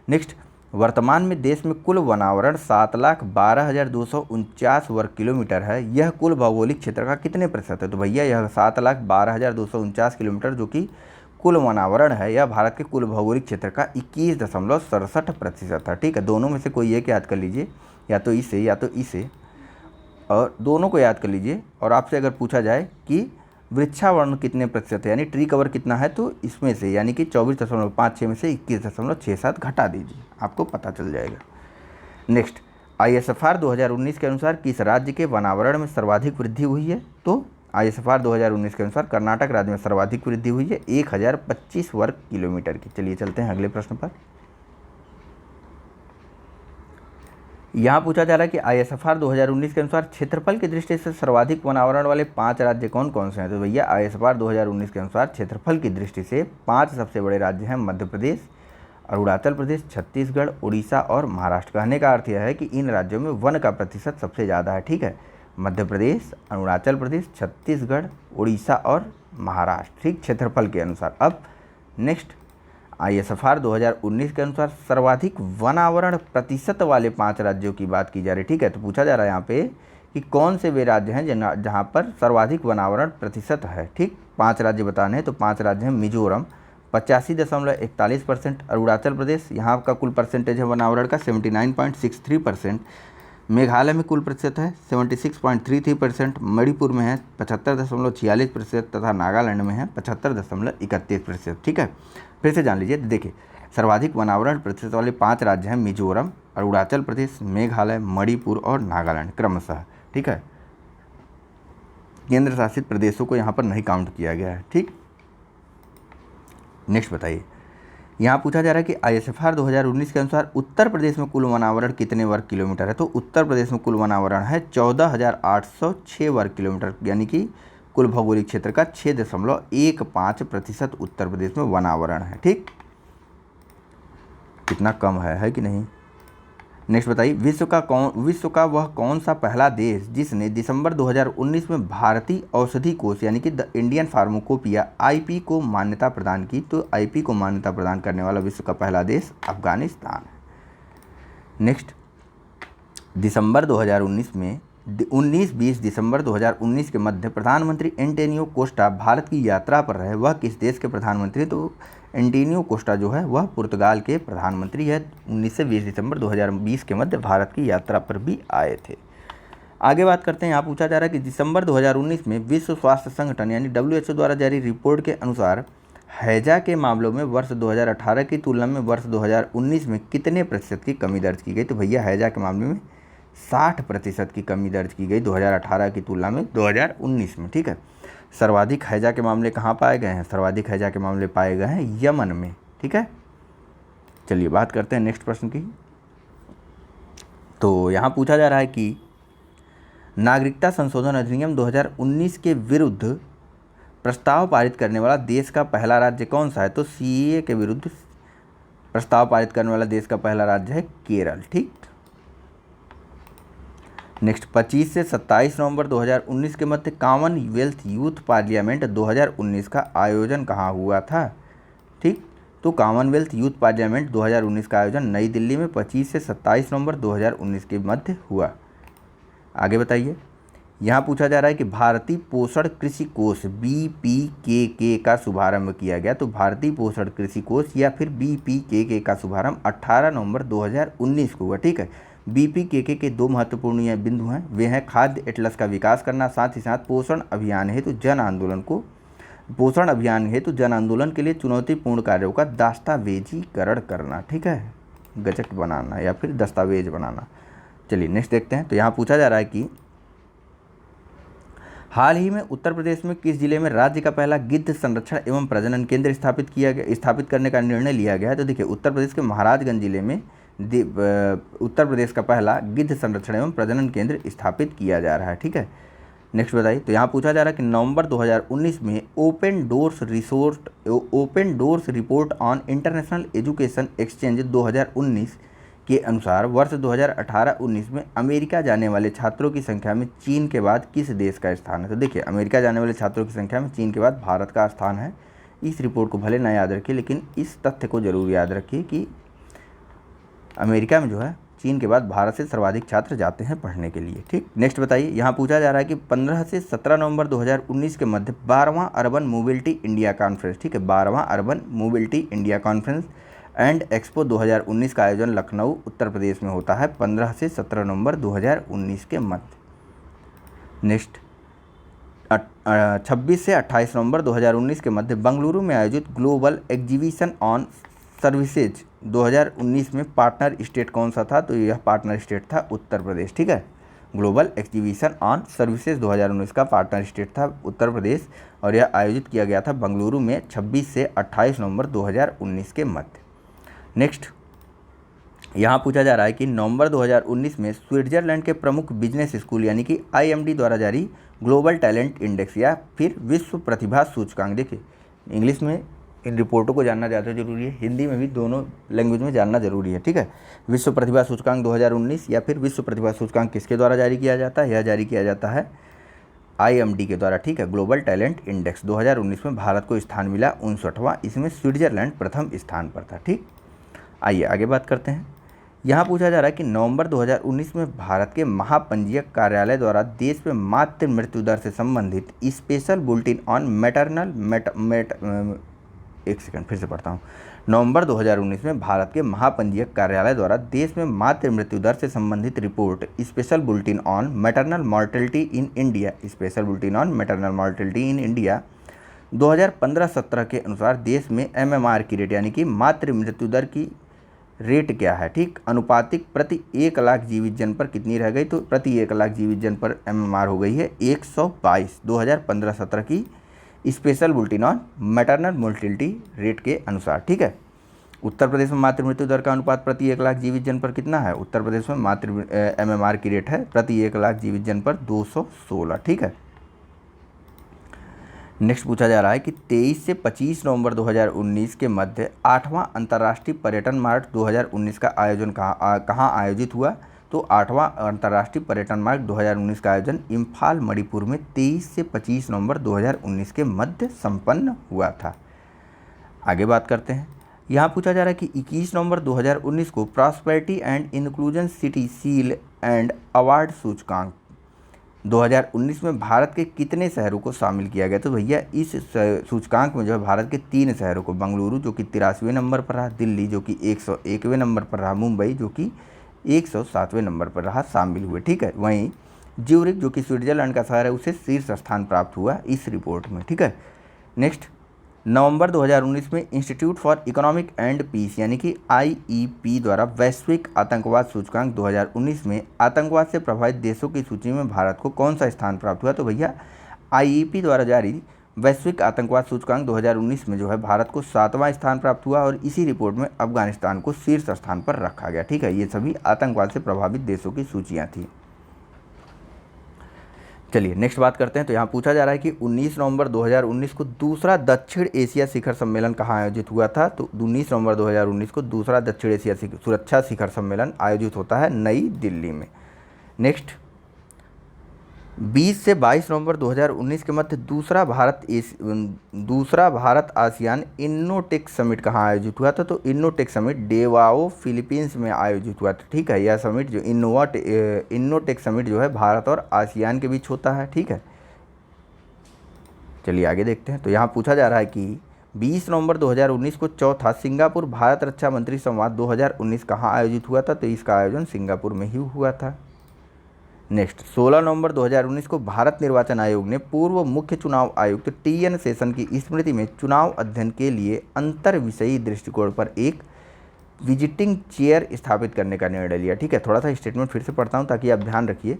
नेक्स्ट, वर्तमान में देश में कुल वनावरण 7,12,249 वर्ग किलोमीटर है। यह कुल भौगोलिक क्षेत्र का कितने प्रतिशत है? तो भैया यह 7,12,249 किलोमीटर जो कि कुल वनावरण है, यह भारत के कुल भौगोलिक क्षेत्र का 21.67% है, ठीक है। दोनों में से कोई एक याद कर लीजिए, या तो इसे या तो इसे, और दोनों को याद कर लीजिए। और आपसे अगर पूछा जाए कि वृक्षावरण कितने प्रतिशत है, यानी ट्री कवर कितना है, तो इसमें से यानी कि 24.56 में से 21.67 घटा दीजिए, आपको पता चल जाएगा। नेक्स्ट, ISFR 2019 के अनुसार किस राज्य के वनावरण में सर्वाधिक वृद्धि हुई है? तो ISFR 2019 के अनुसार कर्नाटक राज्य में सर्वाधिक वृद्धि हुई है 1025 वर्ग किलोमीटर की। चलिए चलते हैं अगले प्रश्न पर। यहाँ पूछा जा रहा है कि ISFR 2019 के अनुसार क्षेत्रफल की दृष्टि से सर्वाधिक वनावरण वाले 5 राज्य कौन कौन से हैं? तो भैया ISFR 2019 के अनुसार क्षेत्रफल की दृष्टि से 5 सबसे बड़े राज्य हैं मध्य प्रदेश, अरुणाचल प्रदेश, छत्तीसगढ़, उड़ीसा और महाराष्ट्र। कहने का अर्थ यह है कि इन राज्यों में वन का प्रतिशत सबसे ज़्यादा है, ठीक है, मध्य प्रदेश, अरुणाचल प्रदेश, छत्तीसगढ़, उड़ीसा और महाराष्ट्र, ठीक, क्षेत्रफल के अनुसार। अब नेक्स्ट, ISFR 2019 के अनुसार सर्वाधिक वनावरण प्रतिशत वाले 5 राज्यों की बात की जा रही है, ठीक है। तो पूछा जा रहा है यहाँ पे कि कौन से वे राज्य हैं जहाँ पर सर्वाधिक वनावरण प्रतिशत है, ठीक। 5 राज्य बताने हैं, तो 5 राज्य हैं मिजोरम 85.41%, अरुणाचल प्रदेश, यहाँ का कुल परसेंटेज है वनावरण का 79.63%, मेघालय में कुल प्रतिशत है 76.33%, मणिपुर में है 75.46% तथा नागालैंड में है 75.31%, ठीक है। फिर से जान लीजिए, देखिए सर्वाधिक वनावरण प्रतिशत वाले 5 राज्य हैं मिजोरम, अरुणाचल प्रदेश, मेघालय, मणिपुर और नागालैंड क्रमशः, ठीक है। केंद्र शासित प्रदेशों को यहाँ पर नहीं काउंट किया गया है, ठीक। नेक्स्ट बताइए, यहाँ पूछा जा रहा है कि ISFR 2019 के अनुसार उत्तर प्रदेश में कुल वनावरण कितने वर्ग किलोमीटर है? तो उत्तर प्रदेश में कुल वनावरण है 14,806 वर्ग किलोमीटर, यानी कि कुल भौगोलिक क्षेत्र का 6.15% उत्तर प्रदेश में वनावरण है, ठीक। कितना कम है कि नहीं। नेक्स्ट बताइए, विश्व का वह कौन सा पहला देश जिसने दिसंबर 2019 में भारतीय औषधि कोष यानी कि द इंडियन फार्माकोपिया IP को मान्यता प्रदान की? तो IP को मान्यता प्रदान करने वाला विश्व का पहला देश अफगानिस्तान है। नेक्स्ट, दिसंबर 2019 में 19-20 दिसंबर 2019 के मध्य प्रधानमंत्री एंटोनियो कोस्टा भारत की यात्रा पर रहे, वह किस देश के प्रधानमंत्री? तो एंटोनियो कोस्टा जो है वह पुर्तगाल के प्रधानमंत्री है। 19 से 20 दिसंबर 2020 के मध्य भारत की यात्रा पर भी आए थे। आगे बात करते हैं, यहाँ पूछा जा रहा है कि दिसंबर 2019 में विश्व स्वास्थ्य संगठन यानी WHO द्वारा जारी रिपोर्ट के अनुसार हैजा के मामलों में वर्ष 2018 की तुलना में वर्ष 2019 में कितने प्रतिशत की कमी दर्ज की गई? तो भैया हैजा के मामले में 60% की कमी दर्ज की गई 2018 की तुलना में 2019 में, ठीक है। सर्वाधिक हैजा के मामले कहाँ पाए गए हैं? सर्वाधिक हैजा के मामले पाए गए हैं यमन में, ठीक है। चलिए बात करते हैं नेक्स्ट प्रश्न की। तो यहाँ पूछा जा रहा है कि नागरिकता संशोधन अधिनियम 2019 के विरुद्ध प्रस्ताव पारित करने वाला देश का पहला राज्य कौन सा है? तो CAA के विरुद्ध प्रस्ताव पारित करने वाला देश का पहला राज्य है केरल, ठीक। नेक्स्ट, 25 से 27 नवंबर 2019 के मध्य कॉमनवेल्थ यूथ पार्लियामेंट 2019 का आयोजन कहाँ हुआ था? ठीक, तो कॉमनवेल्थ यूथ पार्लियामेंट 2019 का आयोजन नई दिल्ली में 25 से 27 नवंबर 2019 के मध्य हुआ। आगे बताइए, यहाँ पूछा जा रहा है कि भारतीय पोषण कृषि कोष BPKK का शुभारंभ किया गया। तो भारतीय पोषण कृषि कोष या फिर BPKK का शुभारंभ 18 नवंबर 2019 को हुआ, ठीक है। BPKK के 2 महत्वपूर्ण यह बिंदु हैं, वे हैं खाद्य एटलस का विकास करना, साथ ही साथ पोषण अभियान हेतु जन आंदोलन के लिए चुनौतीपूर्ण कार्यों का दस्तावेजीकरण करना, ठीक है, गजट बनाना या फिर दस्तावेज बनाना। चलिए नेक्स्ट देखते हैं। तो यहाँ पूछा जा रहा है कि हाल ही में उत्तर प्रदेश में किस जिले में राज्य का पहला गिद्ध संरक्षण एवं प्रजनन केंद्र स्थापित करने का निर्णय लिया गया है? तो देखिए, उत्तर प्रदेश के महाराजगंज जिले में उत्तर प्रदेश का पहला गिद्ध संरक्षण एवं प्रजनन केंद्र स्थापित किया जा रहा है, ठीक है। नेक्स्ट बताइए, तो यहाँ पूछा जा रहा है कि नवंबर 2019 में open doors report on international education exchange 2019 के अनुसार वर्ष 2018-19 में अमेरिका जाने वाले छात्रों की संख्या में चीन के बाद किस देश का स्थान है? तो देखिए, अमेरिका जाने वाले छात्रों की संख्या में चीन के बाद भारत का स्थान है। इस रिपोर्ट को भले ना याद रखिए, लेकिन इस तथ्य को जरूर याद रखिए कि अमेरिका में जो है चीन के बाद भारत से सर्वाधिक छात्र जाते हैं पढ़ने के लिए। ठीक, नेक्स्ट बताइए, यहाँ पूछा जा रहा है कि 15 से 17 नवंबर 2019 के मध्य 12वां अर्बन मोबिलिटी इंडिया कॉन्फ्रेंस, ठीक है, 12वां urban mobility India conference and expo 2019 का आयोजन लखनऊ उत्तर प्रदेश में होता है 15 से 17 नवंबर 2019 के मध्य। नेक्स्ट 26 से 28 नवंबर 2019 के मध्य बेंगलुरु में आयोजित ग्लोबल एग्जीबिशन ऑन सर्विसेज 2019 में पार्टनर स्टेट कौन सा था? तो यह पार्टनर स्टेट था उत्तर प्रदेश। ठीक है, ग्लोबल एग्जीबिशन ऑन सर्विसेज 2019 का पार्टनर स्टेट था उत्तर प्रदेश और यह आयोजित किया गया था बेंगलुरु में 26 से 28 नवंबर 2019 के मध्य। नेक्स्ट यहाँ पूछा जा रहा है कि नवंबर 2019 में स्विट्जरलैंड के प्रमुख बिजनेस स्कूल यानी कि IMD द्वारा जारी ग्लोबल टैलेंट इंडेक्स या फिर विश्व प्रतिभा सूचकांक, देखिए इंग्लिश में इन रिपोर्टों को जानना ज़्यादा जरूरी है, हिंदी में भी, दोनों लैंग्वेज में जानना जरूरी है। ठीक है, विश्व प्रतिभा सूचकांक 2019 या फिर विश्व प्रतिभा सूचकांक किसके द्वारा जारी किया जाता है? यह जारी किया जाता है IMD के द्वारा। ठीक है, ग्लोबल टैलेंट इंडेक्स 2019 में भारत को स्थान मिला 59वां, इसमें स्विट्जरलैंड प्रथम स्थान पर था। ठीक, आइए आगे बात करते हैं। यहाँ पूछा जा रहा है कि नवंबर 2019 में भारत के महापंजीयक कार्यालय द्वारा देश में मातृ मृत्यु दर से संबंधित स्पेशल बुलेटिन ऑन फिर से पढ़ता हूँ। नवंबर 2019 में भारत के महापंजीयक कार्यालय द्वारा देश में मातृ मृत्यु दर से संबंधित report special bulletin on maternal mortality in India 2015-17 के अनुसार देश में MMR की रेट यानी कि मातृ मृत्यु दर की रेट क्या है? ठीक, अनुपातिक प्रति 1 लाख जीवित जन पर कितनी रह गई? तो प्रति 1 लाख जीवित जन पर MMR हो गई है 122 2015-17 की special bulletin on maternal mortality rate के अनुसार। ठीक है, उत्तर प्रदेश में मातृ मृत्यु दर का अनुपात प्रति 1 लाख जीवित जन पर कितना है? उत्तर प्रदेश में मातृ MMR की रेट है प्रति 1 लाख जीवित जन पर 216। ठीक है, नेक्स्ट पूछा जा रहा है कि 23 से 25 नवंबर 2019 के मध्य 8वां अंतर्राष्ट्रीय पर्यटन मार्ट 2019 का आयोजन कहाँ आयोजित हुआ? तो 8वां अंतर्राष्ट्रीय पर्यटन मार्ट 2019 का आयोजन इम्फाल मणिपुर में 23 से 25 नवंबर 2019 के मध्य संपन्न हुआ था। आगे बात करते हैं। यहाँ पूछा जा रहा है कि 21 नवंबर 2019 को prosperity and inclusion city seal and award सूचकांक 2019 में भारत के कितने शहरों को शामिल किया गया? तो भैया इस सूचकांक में जो है भारत के 3 शहरों को, बेंगलुरु जो कि 83वें नंबर पर रहा, दिल्ली जो कि 101वें नंबर पर रहा, मुंबई जो कि 107वें नंबर पर रहा, शामिल हुए। ठीक है, वहीं ज्यूरिख जो कि स्विट्जरलैंड का शहर है उसे शीर्ष स्थान प्राप्त हुआ इस रिपोर्ट में। ठीक है, नेक्स्ट नवंबर 2019 में institute for economic and peace यानी कि IEP द्वारा वैश्विक आतंकवाद सूचकांक 2019 में आतंकवाद से प्रभावित देशों की सूची में भारत को कौन सा स्थान प्राप्त हुआ? तो भैया IEP द्वारा जारी वैश्विक आतंकवाद सूचकांक 2019 में जो है भारत को 7वां स्थान प्राप्त हुआ और इसी रिपोर्ट में अफगानिस्तान को शीर्ष स्थान पर रखा गया। ठीक है, ये सभी आतंकवाद से प्रभावित देशों की सूचियाँ थी। चलिए नेक्स्ट बात करते हैं। तो यहाँ पूछा जा रहा है कि 19 नवंबर 2019 को दूसरा दक्षिण एशिया शिखर सम्मेलन कहाँ आयोजित हुआ था? तो 19 नवंबर 2019 को दूसरा दक्षिण एशिया सुरक्षा शिखर सम्मेलन आयोजित होता है नई दिल्ली में। नेक्स्ट 20 से 22 नवंबर 2019 के मध्य दूसरा भारत आसियान इन्नोटेक समिट कहाँ आयोजित हुआ था? तो इन्नोटेक समिट डेवाओ फिलीपींस में आयोजित हुआ था। ठीक है, यह समिट जो इन्नोटेक समिट जो है भारत और आसियान के बीच होता है। ठीक है, चलिए आगे देखते हैं। तो यहाँ पूछा जा रहा है कि 20 नवंबर 2019 को चौथा सिंगापुर भारत रक्षा मंत्री संवाद 2019 कहाँ आयोजित हुआ था? तो इसका आयोजन सिंगापुर में ही हुआ था। नेक्स्ट 16 नवंबर 2019 को भारत निर्वाचन आयोग ने पूर्व मुख्य चुनाव आयुक्त TN शेषन की स्मृति में चुनाव अध्ययन के लिए अंतर विषयी दृष्टिकोण पर एक विजिटिंग चेयर स्थापित करने का निर्णय लिया। ठीक है, थोड़ा सा स्टेटमेंट फिर से पढ़ता हूं ताकि आप ध्यान रखिए।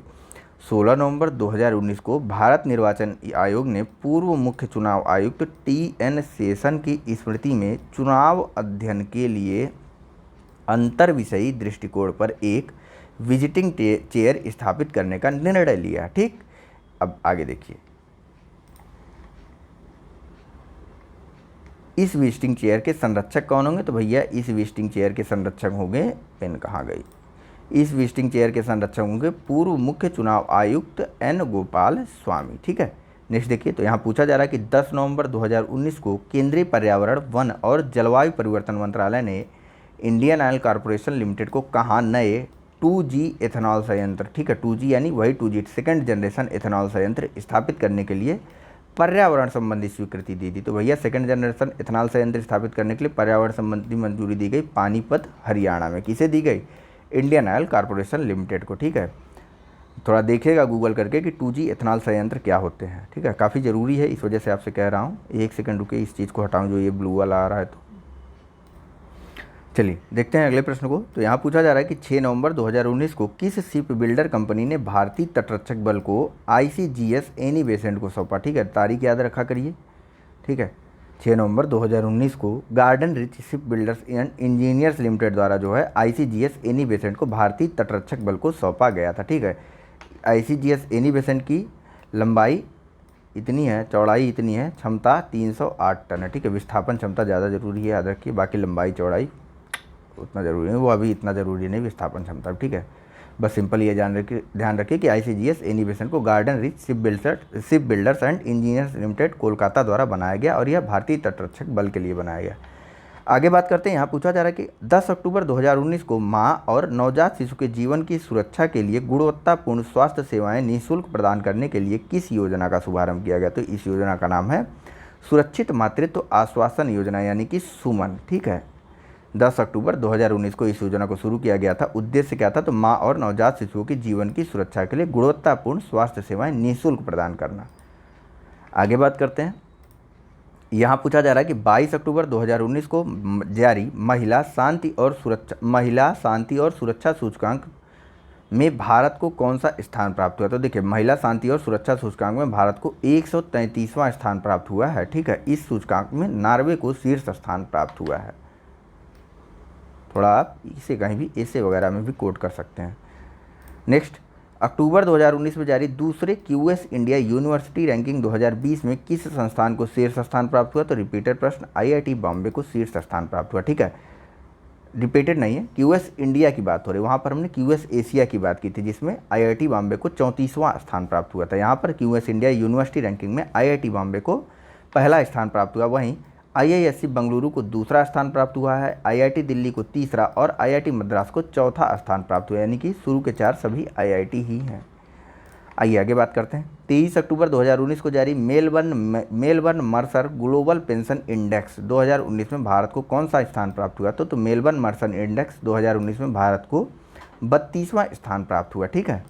16 नवंबर 2019 को भारत निर्वाचन आयोग ने पूर्व मुख्य चुनाव आयुक्त TN शेषन की स्मृति में चुनाव अध्ययन के लिए अंतर विषयी दृष्टिकोण पर एक विजिटिंग चेयर स्थापित करने का निर्णय लिया। ठीक, अब आगे देखिए, इस विजिटिंग चेयर के संरक्षक कौन होंगे? तो भैया इस विजिटिंग चेयर के संरक्षक होंगे, पेन कहाँ गई, इस विजिटिंग चेयर के संरक्षक होंगे पूर्व मुख्य चुनाव आयुक्त एन गोपाल स्वामी। ठीक है, नेक्स्ट देखिए, तो यहाँ पूछा जा रहा है कि 10 नवंबर 2019 को केंद्रीय पर्यावरण, वन और जलवायु परिवर्तन मंत्रालय ने इंडियन ऑयल कॉरपोरेशन लिमिटेड को कहाँ नए 2G एथेनॉल संयंत्र, ठीक है 2G यानी वही 2G सेकेंड जनरेशन एथेनॉल संयंत्र स्थापित करने के लिए पर्यावरण संबंधी स्वीकृति दी थी? तो भैया सेकेंड जनरेशन एथेनॉल संयंत्र स्थापित करने के लिए पर्यावरण संबंधी मंजूरी दी गई पानीपत हरियाणा में। किसे दी गई? इंडियन ऑयल कॉरपोरेशन लिमिटेड को। ठीक है, थोड़ा देखिएगा गूगल करके कि 2G एथेनॉल संयंत्र क्या होते हैं। ठीक है, काफ़ी ज़रूरी है, इस वजह से आपसे कह रहा हूँ। एक सेकंड रुके, इस चीज़ को हटाऊँ जो ये ब्लू वाला आ रहा है। तो चलिए देखते हैं अगले प्रश्न को। तो यहाँ पूछा जा रहा है कि 6 नवंबर 2019 को किस शिप बिल्डर कंपनी ने भारतीय तटरक्षक बल को ICGS एनी बेसेंट को सौंपा? ठीक है, तारीख याद रखा करिए। ठीक है, 6 नवंबर 2019 को garden rich ship builders and engineers limited द्वारा जो है ICGS एनी बेसेंट को भारतीय तटरक्षक बल को सौंपा गया था। ठीक है, ICGS एनी बेसेंट की लंबाई इतनी है, चौड़ाई इतनी है, क्षमता 308 टन है। ठीक है, विस्थापन क्षमता ज़्यादा जरूरी है, याद रखिए, बाकी लंबाई चौड़ाई उतना ज़रूरी नहीं, वो अभी इतना ज़रूरी नहीं, विस्थापन क्षमता। ठीक है, बस सिंपल ये ध्यान रखिए कि ICGS एनी बेसेंट को garden rich ship builders and engineers limited Kolkata द्वारा बनाया गया और यह भारतीय तटरक्षक बल के लिए बनाया गया। आगे बात करते हैं, यहाँ पूछा जा रहा है कि 10 अक्टूबर 2019 को माँ और नवजात शिशु के जीवन की सुरक्षा के लिए गुणवत्तापूर्ण स्वास्थ्य सेवाएं निःशुल्क प्रदान करने के लिए किस योजना का शुभारंभ किया गया? तो इस योजना का नाम है सुरक्षित मातृत्व आश्वासन योजना, यानी कि सुमन। ठीक है, 10 अक्टूबर 2019 को इस योजना को शुरू किया गया था। उद्देश्य क्या था? तो माँ और नवजात शिशुओं की जीवन की सुरक्षा के लिए गुणवत्तापूर्ण स्वास्थ्य सेवाएं निःशुल्क प्रदान करना। आगे बात करते हैं, यहाँ पूछा जा रहा है कि 22 अक्टूबर 2019 को जारी महिला शांति और सुरक्षा सूचकांक में भारत को कौन सा स्थान प्राप्त हुआ? तो देखिए, महिला शांति और सुरक्षा सूचकांक में भारत को 133वां स्थान प्राप्त हुआ है। ठीक है, इस सूचकांक में नॉर्वे को शीर्ष स्थान प्राप्त हुआ है। थोड़ा आप इसे कहीं भी ऐसे वगैरह में भी कोट कर सकते हैं। नेक्स्ट, अक्टूबर 2019 में जारी दूसरे QS इंडिया यूनिवर्सिटी रैंकिंग 2020 में किस संस्थान को शीर्ष स्थान प्राप्त हुआ? तो रिपीटेड प्रश्न, IIT बॉम्बे को शीर्ष स्थान प्राप्त हुआ। ठीक है, रिपीटेड नहीं है, QS इंडिया की बात हो रही है, वहाँ पर हमने QS एशिया की बात की थी जिसमें IIT बॉम्बे को 34वां स्थान प्राप्त हुआ था। यहाँ पर QS इंडिया यूनिवर्सिटी रैंकिंग में IIT बॉम्बे को पहला स्थान प्राप्त हुआ, वहीं IISc बेंगलुरु को दूसरा स्थान प्राप्त हुआ है, IIT दिल्ली को तीसरा और IIT मद्रास को चौथा स्थान प्राप्त हुआ, यानी कि शुरू के 4 सभी IIT ही हैं। आइए आगे बात करते हैं। 23 अक्टूबर 2019 को जारी Melbourne Mercer global pension index 2019 में भारत को कौन सा स्थान प्राप्त हुआ? तो मेलबर्न मर्सर इंडेक्स 2019 में भारत को 32वां स्थान प्राप्त हुआ। ठीक है,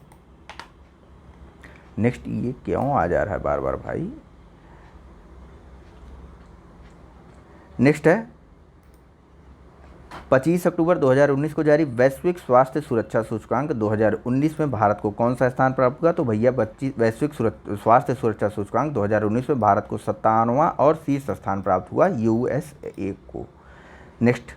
नेक्स्ट, ये क्यों आ जा रहा है बार बार भाई? नेक्स्ट है 25 अक्टूबर 2019 को जारी वैश्विक स्वास्थ्य सुरक्षा सूचकांक 2019 में भारत को कौन सा स्थान प्राप्त हुआ? तो भैया वैश्विक स्वास्थ्य सुरक्षा सूचकांक 2019 में भारत को 57वां और शीर्ष स्थान प्राप्त हुआ, USA को। नेक्स्ट,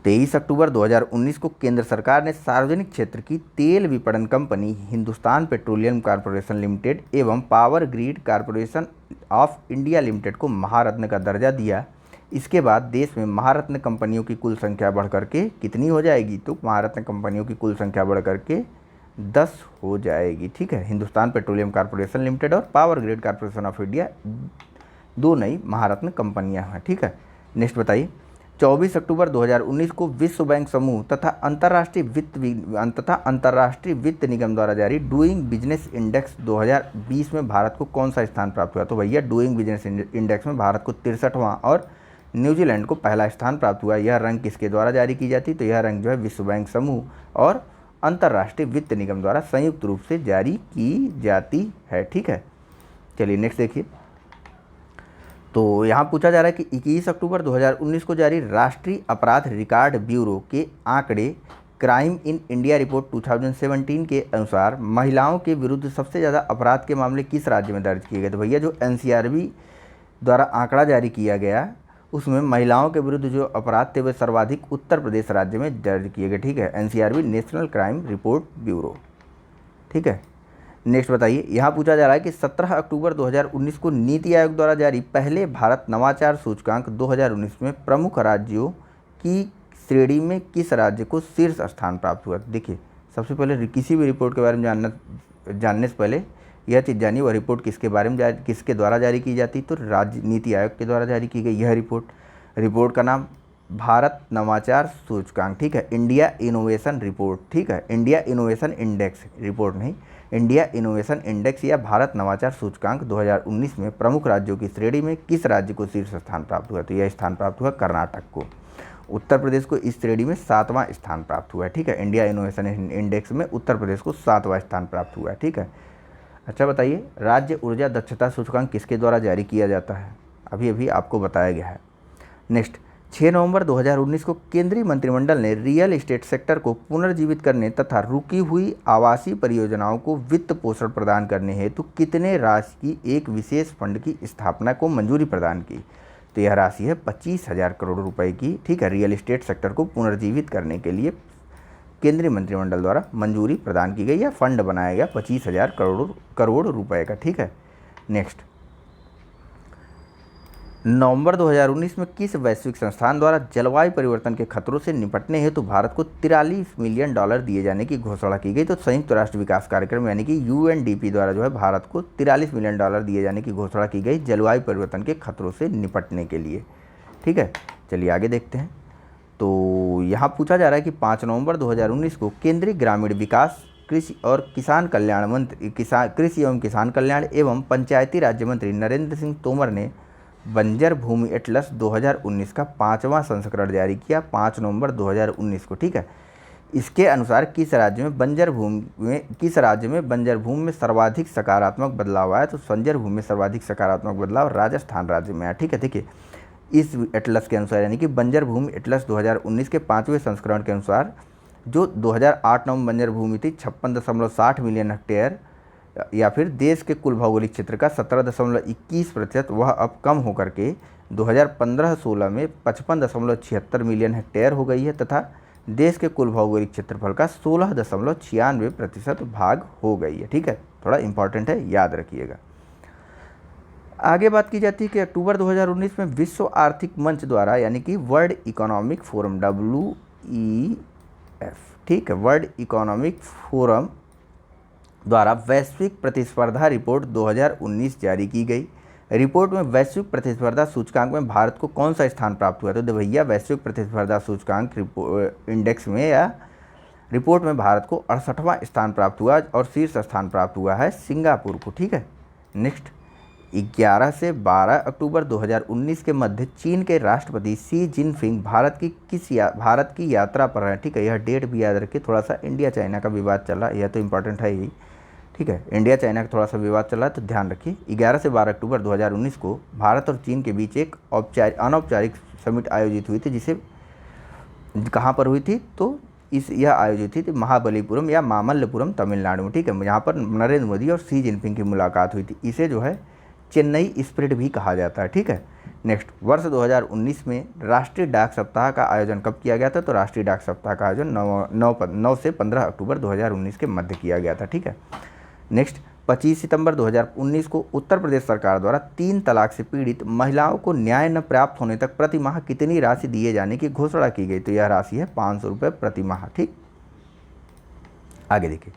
23 अक्टूबर 2019 को केंद्र सरकार ने सार्वजनिक क्षेत्र की तेल विपणन company Hindustan Petroleum Corporation Limited एवं Power Grid Corporation of India Limited को महारत्न का दर्जा दिया। इसके बाद देश में महारत्न कंपनियों की कुल संख्या बढ़ करके कितनी हो जाएगी? तो महारत्न कंपनियों की कुल संख्या बढ़ करके 10 हो जाएगी। ठीक है, हिंदुस्तान पेट्रोलियम कॉर्पोरेशन लिमिटेड और power Grid Corporation of India 2 नई महारत्न कंपनियां हैं। ठीक है, नेक्स्ट बताइए, 24 अक्टूबर 2019 को विश्व बैंक समूह तथा अंतर्राष्ट्रीय वित्त निगम द्वारा जारी डूइंग बिजनेस इंडेक्स 2020 में भारत को कौन सा स्थान प्राप्त हुआ? तो भैया डूइंग बिजनेस इंडेक्स में भारत को 63वां और न्यूजीलैंड को पहला स्थान प्राप्त हुआ। यह रैंक किसके द्वारा जारी की जाती? तो यह रैंक जो है विश्व बैंक समूह और अंतर्राष्ट्रीय वित्त निगम द्वारा संयुक्त रूप से जारी की जाती है। ठीक है, चलिए नेक्स्ट देखिए। तो यहाँ पूछा जा रहा है कि 21 अक्टूबर 2019 को जारी राष्ट्रीय अपराध रिकॉर्ड ब्यूरो के आंकड़े क्राइम इन इंडिया रिपोर्ट 2017 के अनुसार महिलाओं के विरुद्ध सबसे ज़्यादा अपराध के मामले किस राज्य में दर्ज किए गए? तो भैया जो NCRB द्वारा आंकड़ा जारी किया गया उसमें महिलाओं के विरुद्ध जो अपराध थे वे सर्वाधिक उत्तर प्रदेश राज्य में दर्ज किए गए। ठीक है, NCRB national crime report bureau. ठीक है, नेक्स्ट बताइए, यहाँ पूछा जा रहा है कि 17 अक्टूबर 2019 को नीति आयोग द्वारा जारी पहले भारत नवाचार सूचकांक 2019 में प्रमुख राज्यों की श्रेणी में किस राज्य को शीर्ष स्थान प्राप्त हुआ। देखिए, सबसे पहले किसी भी रिपोर्ट के बारे में जानने से पहले यह चीज़ जानिए, वह रिपोर्ट किसके बारे में किसके द्वारा जारी की जाती, तो राज्य नीति आयोग के द्वारा जारी की गई यह रिपोर्ट का नाम भारत नवाचार सूचकांक, ठीक है, इंडिया इनोवेशन रिपोर्ट, ठीक है, इंडिया इनोवेशन इंडेक्स रिपोर्ट नहीं, इंडिया इनोवेशन इंडेक्स या भारत नवाचार सूचकांक 2019 में प्रमुख राज्यों की श्रेणी में किस राज्य को शीर्ष स्थान प्राप्त हुआ, तो यह स्थान प्राप्त हुआ कर्नाटक को। उत्तर प्रदेश को इस श्रेणी में 7वां स्थान प्राप्त हुआ है, ठीक है, इंडिया इनोवेशन इंडेक्स में उत्तर प्रदेश को 7वां स्थान प्राप्त हुआ है, ठीक है। अच्छा बताइए, राज्य ऊर्जा दक्षता सूचकांक किसके द्वारा जारी किया जाता है, अभी अभी आपको बताया गया है। नेक्स्ट, 6 नवंबर 2019 को केंद्रीय मंत्रिमंडल ने रियल एस्टेट सेक्टर को पुनर्जीवित करने तथा रुकी हुई आवासीय परियोजनाओं को वित्त पोषण प्रदान करने हेतु कितने राशि की एक विशेष फंड की स्थापना को मंजूरी प्रदान की, तो यह राशि है 25,000 करोड़ रुपए की, ठीक है। रियल एस्टेट सेक्टर को पुनर्जीवित करने के लिए केंद्रीय मंत्रिमंडल द्वारा मंजूरी प्रदान की गई या फंड बनाया गया 25,000 करोड़ रुपए का, ठीक है। नेक्स्ट, नवंबर 2019 में किस वैश्विक संस्थान द्वारा जलवायु परिवर्तन के खतरों से निपटने हेतु भारत को $43 मिलियन दिए जाने की घोषणा की गई, तो संयुक्त राष्ट्र विकास कार्यक्रम यानी कि UNDP द्वारा जो है भारत को $43 मिलियन दिए जाने की घोषणा की गई जलवायु परिवर्तन के खतरों से निपटने के लिए, ठीक है। चलिए आगे देखते हैं। तो यहाँ पूछा जा रहा है कि 5 नवंबर 2019 को केंद्रीय ग्रामीण विकास, कृषि और किसान कल्याण मंत्री कृषि एवं किसान कल्याण एवं पंचायती राज्य मंत्री नरेंद्र सिंह तोमर ने बंजर भूमि एटलस 2019 का 5वां संस्करण जारी किया 5 नवंबर 2019 को, ठीक है। इसके अनुसार किस राज्य में बंजर भूमि में सर्वाधिक सकारात्मक बदलाव आया, तो बंजर भूमि में सर्वाधिक सकारात्मक बदलाव राजस्थान राज्य में आया, ठीक है। देखिए, इस एटलस के अनुसार यानी कि बंजर भूमि एटलस 2019 के 5वें संस्करण के अनुसार जो 2008-9 में बंजर भूमि थी 56.60 मिलियन हेक्टेयर या फिर देश के कुल भौगोलिक क्षेत्र का 17.21%, वह अब कम होकर के 2015-16 में 55.76 मिलियन हेक्टेयर हो गई है तथा देश के कुल भौगोलिक क्षेत्रफल का 16.96% भाग हो गई है, ठीक है। थोड़ा इंपॉर्टेंट है, याद रखिएगा। आगे बात की जाती है कि अक्टूबर 2019 में विश्व आर्थिक मंच द्वारा यानी कि वर्ल्ड इकोनॉमिक फोरम WEF, ठीक है, वर्ल्ड इकोनॉमिक फोरम द्वारा वैश्विक प्रतिस्पर्धा रिपोर्ट 2019 जारी की गई। रिपोर्ट में वैश्विक प्रतिस्पर्धा सूचकांक में भारत को कौन सा स्थान प्राप्त हुआ, तो भैया वैश्विक प्रतिस्पर्धा सूचकांक इंडेक्स में या रिपोर्ट में भारत को 68वां स्थान प्राप्त हुआ और शीर्ष स्थान प्राप्त हुआ है सिंगापुर को, ठीक है। नेक्स्ट, 11 से 12 अक्टूबर 2019 के मध्य चीन के राष्ट्रपति शी जिनपिंग भारत की यात्रा पर हैं, ठीक है। यह डेट भी याद रखिए, थोड़ा सा इंडिया चाइना का विवाद चल रहा है, यह तो इंपॉर्टेंट है ही, ठीक है। इंडिया चाइना का थोड़ा सा विवाद चल रहा है तो ध्यान रखिए। 11 से 12 अक्टूबर 2019 को भारत और चीन के बीच एक अनौपचारिक समिट आयोजित हुई थी, जिसे कहाँ पर हुई थी, तो यह आयोजित हुई थी महाबलीपुरम या मामल्लपुरम तमिलनाडु में, ठीक है। यहाँ पर नरेंद्र मोदी और शी जिनपिंग की मुलाकात हुई थी। इसे जो है चेन्नई स्पिरिट भी कहा जाता है, ठीक है। नेक्स्ट, वर्ष 2019 में राष्ट्रीय डाक सप्ताह का आयोजन कब किया गया था, तो राष्ट्रीय डाक सप्ताह का आयोजन 9 से 15 अक्टूबर 2019 के मध्य किया गया था, ठीक है। नेक्स्ट, 25 सितंबर 2019 को उत्तर प्रदेश सरकार द्वारा 3 तलाक से पीड़ित महिलाओं को न्याय न प्राप्त होने तक प्रति माह कितनी राशि दिए जाने की घोषणा की गई, तो यह राशि है 500 रुपये प्रति माह, ठीक। आगे देखिए,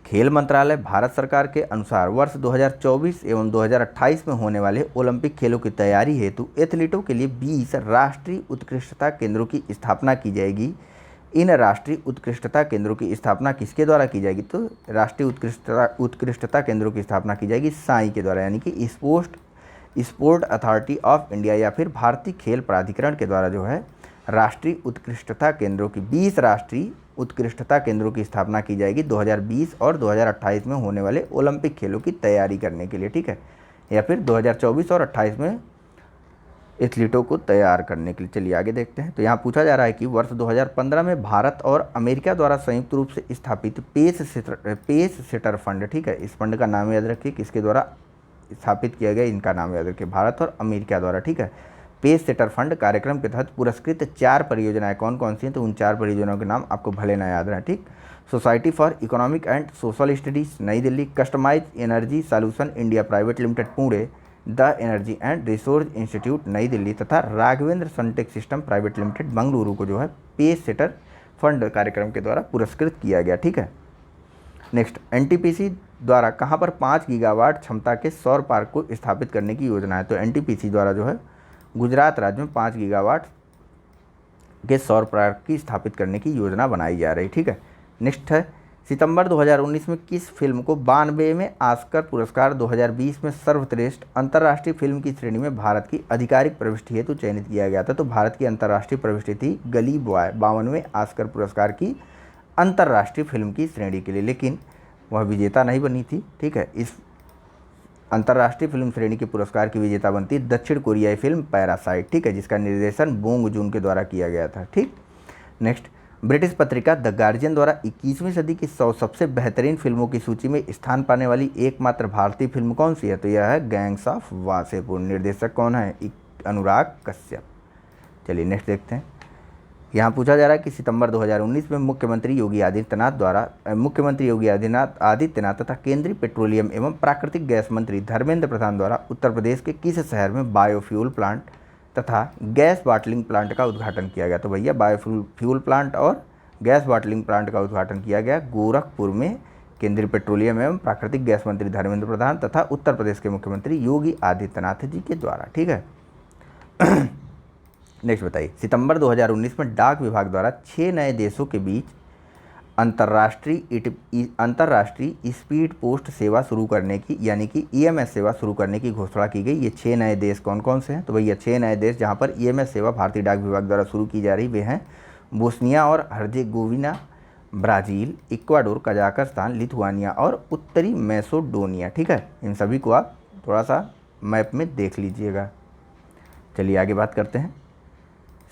खेल मंत्रालय भारत सरकार के अनुसार वर्ष 2024 एवं 2028 में होने वाले ओलंपिक खेलों की तैयारी हेतु एथलीटों के लिए 20 राष्ट्रीय उत्कृष्टता केंद्रों की स्थापना की जाएगी। इन राष्ट्रीय उत्कृष्टता केंद्रों की स्थापना किसके द्वारा की जाएगी, तो राष्ट्रीय उत्कृष्टता केंद्रों की स्थापना की जाएगी साई के द्वारा यानी कि स्पोर्ट अथॉरिटी ऑफ इंडिया या फिर भारतीय खेल प्राधिकरण के द्वारा जो है राष्ट्रीय उत्कृष्टता केंद्रों की 20 राष्ट्रीय उत्कृष्टता केंद्रों की स्थापना की जाएगी 2020 और 2028 में होने वाले ओलंपिक खेलों की तैयारी करने के लिए, ठीक है, या फिर 2024 और 28 में एथलीटों को तैयार करने के लिए। चलिए आगे देखते हैं। तो यहाँ पूछा जा रहा है कि वर्ष 2015 में भारत और अमेरिका द्वारा संयुक्त रूप से स्थापित पेस सेटर फंड, ठीक है, इस फंड का नाम याद रखिए, किसके द्वारा स्थापित किया गया, इनका नाम याद रखिए, भारत और अमेरिका द्वारा, ठीक है। पेस सेटर फंड कार्यक्रम के तहत पुरस्कृत 4 परियोजनाएं कौन कौन सी हैं, तो उन 4 परियोजनाओं के नाम आपको भले ना याद रहे, ठीक। Society for economic and Social Studies नई Delhi, customise energy solution India private limited Pune, the energy and resource institute नई दिल्ली तथा Raghavendra Suntech System Private Limited Bengaluru को जो है पेस सेटर फंड कार्यक्रम के द्वारा पुरस्कृत किया गया। ठीक है। नेक्स्ट, एनटीपीसी द्वारा कहाँ पर 5 गीगावाट क्षमता के सौर पार्क को स्थापित करने की योजना है? तो एनटीपीसी द्वारा जो है गुजरात राज्य में 5 गीगावाट के सौर पार्क की स्थापित करने की योजना बनाई जा रही। ठीक है। नेक्स्ट है, सितंबर 2019 में किस फिल्म को 92 में ऑस्कर पुरस्कार 2020 में सर्वश्रेष्ठ अंतर्राष्ट्रीय फिल्म की श्रेणी में भारत की आधिकारिक प्रविष्टि हेतु चयनित किया गया था? तो भारत की अंतर्राष्ट्रीय प्रविष्टि थी गली बॉय 52वें ऑस्कर पुरस्कार की अंतर्राष्ट्रीय फिल्म की श्रेणी के लिए, लेकिन वह विजेता नहीं बनी थी। ठीक है। इस अंतर्राष्ट्रीय फिल्म श्रेणी के पुरस्कार की विजेता बनती दक्षिण कोरियाई फिल्म पैरासाइट। ठीक है, जिसका निर्देशन बोंग जून के द्वारा किया गया था। ठीक। नेक्स्ट, ब्रिटिश पत्रिका द गार्जियन द्वारा 21वीं सदी की 100 सबसे बेहतरीन फिल्मों की सूची में स्थान पाने वाली एकमात्र भारतीय फिल्म कौन सी है? तो यह है गैंग्स ऑफ वासेपुर। निर्देशक कौन है? अनुराग कश्यप। चलिए नेक्स्ट देखते हैं। यहाँ पूछा जा रहा है कि सितंबर 2019 में मुख्यमंत्री योगी आदित्यनाथ तथा केंद्रीय पेट्रोलियम एवं प्राकृतिक गैस मंत्री धर्मेंद्र प्रधान द्वारा उत्तर प्रदेश के किस शहर में बायोफ्यूल प्लांट तथा गैस बॉटलिंग प्लांट का उद्घाटन किया गया? तो भैया बायोफ्यूल प्लांट और गैस बॉटलिंग प्लांट का उद्घाटन किया गया गोरखपुर में केंद्रीय पेट्रोलियम एवं प्राकृतिक गैस मंत्री धर्मेंद्र प्रधान तथा उत्तर प्रदेश के मुख्यमंत्री योगी आदित्यनाथ जी के द्वारा। ठीक है। नेक्स्ट बताइए, सितंबर 2019 में डाक विभाग द्वारा 6 नए देशों के बीच अंतर्राष्ट्रीय स्पीड पोस्ट सेवा शुरू करने की यानी कि ईएमएस सेवा शुरू करने की घोषणा की गई। ये 6 नए देश कौन कौन से हैं? तो भैया 6 नए देश जहां पर ईएमएस सेवा भारतीय डाक विभाग द्वारा शुरू की जा रही वे हैं बोस्निया और Herzegovina, Brazil, Ecuador, Kazakhstan, Lithuania और उत्तरी मैसेडोनिया। ठीक है। इन सभी को आप थोड़ा सा मैप में देख लीजिएगा। चलिए आगे बात करते हैं।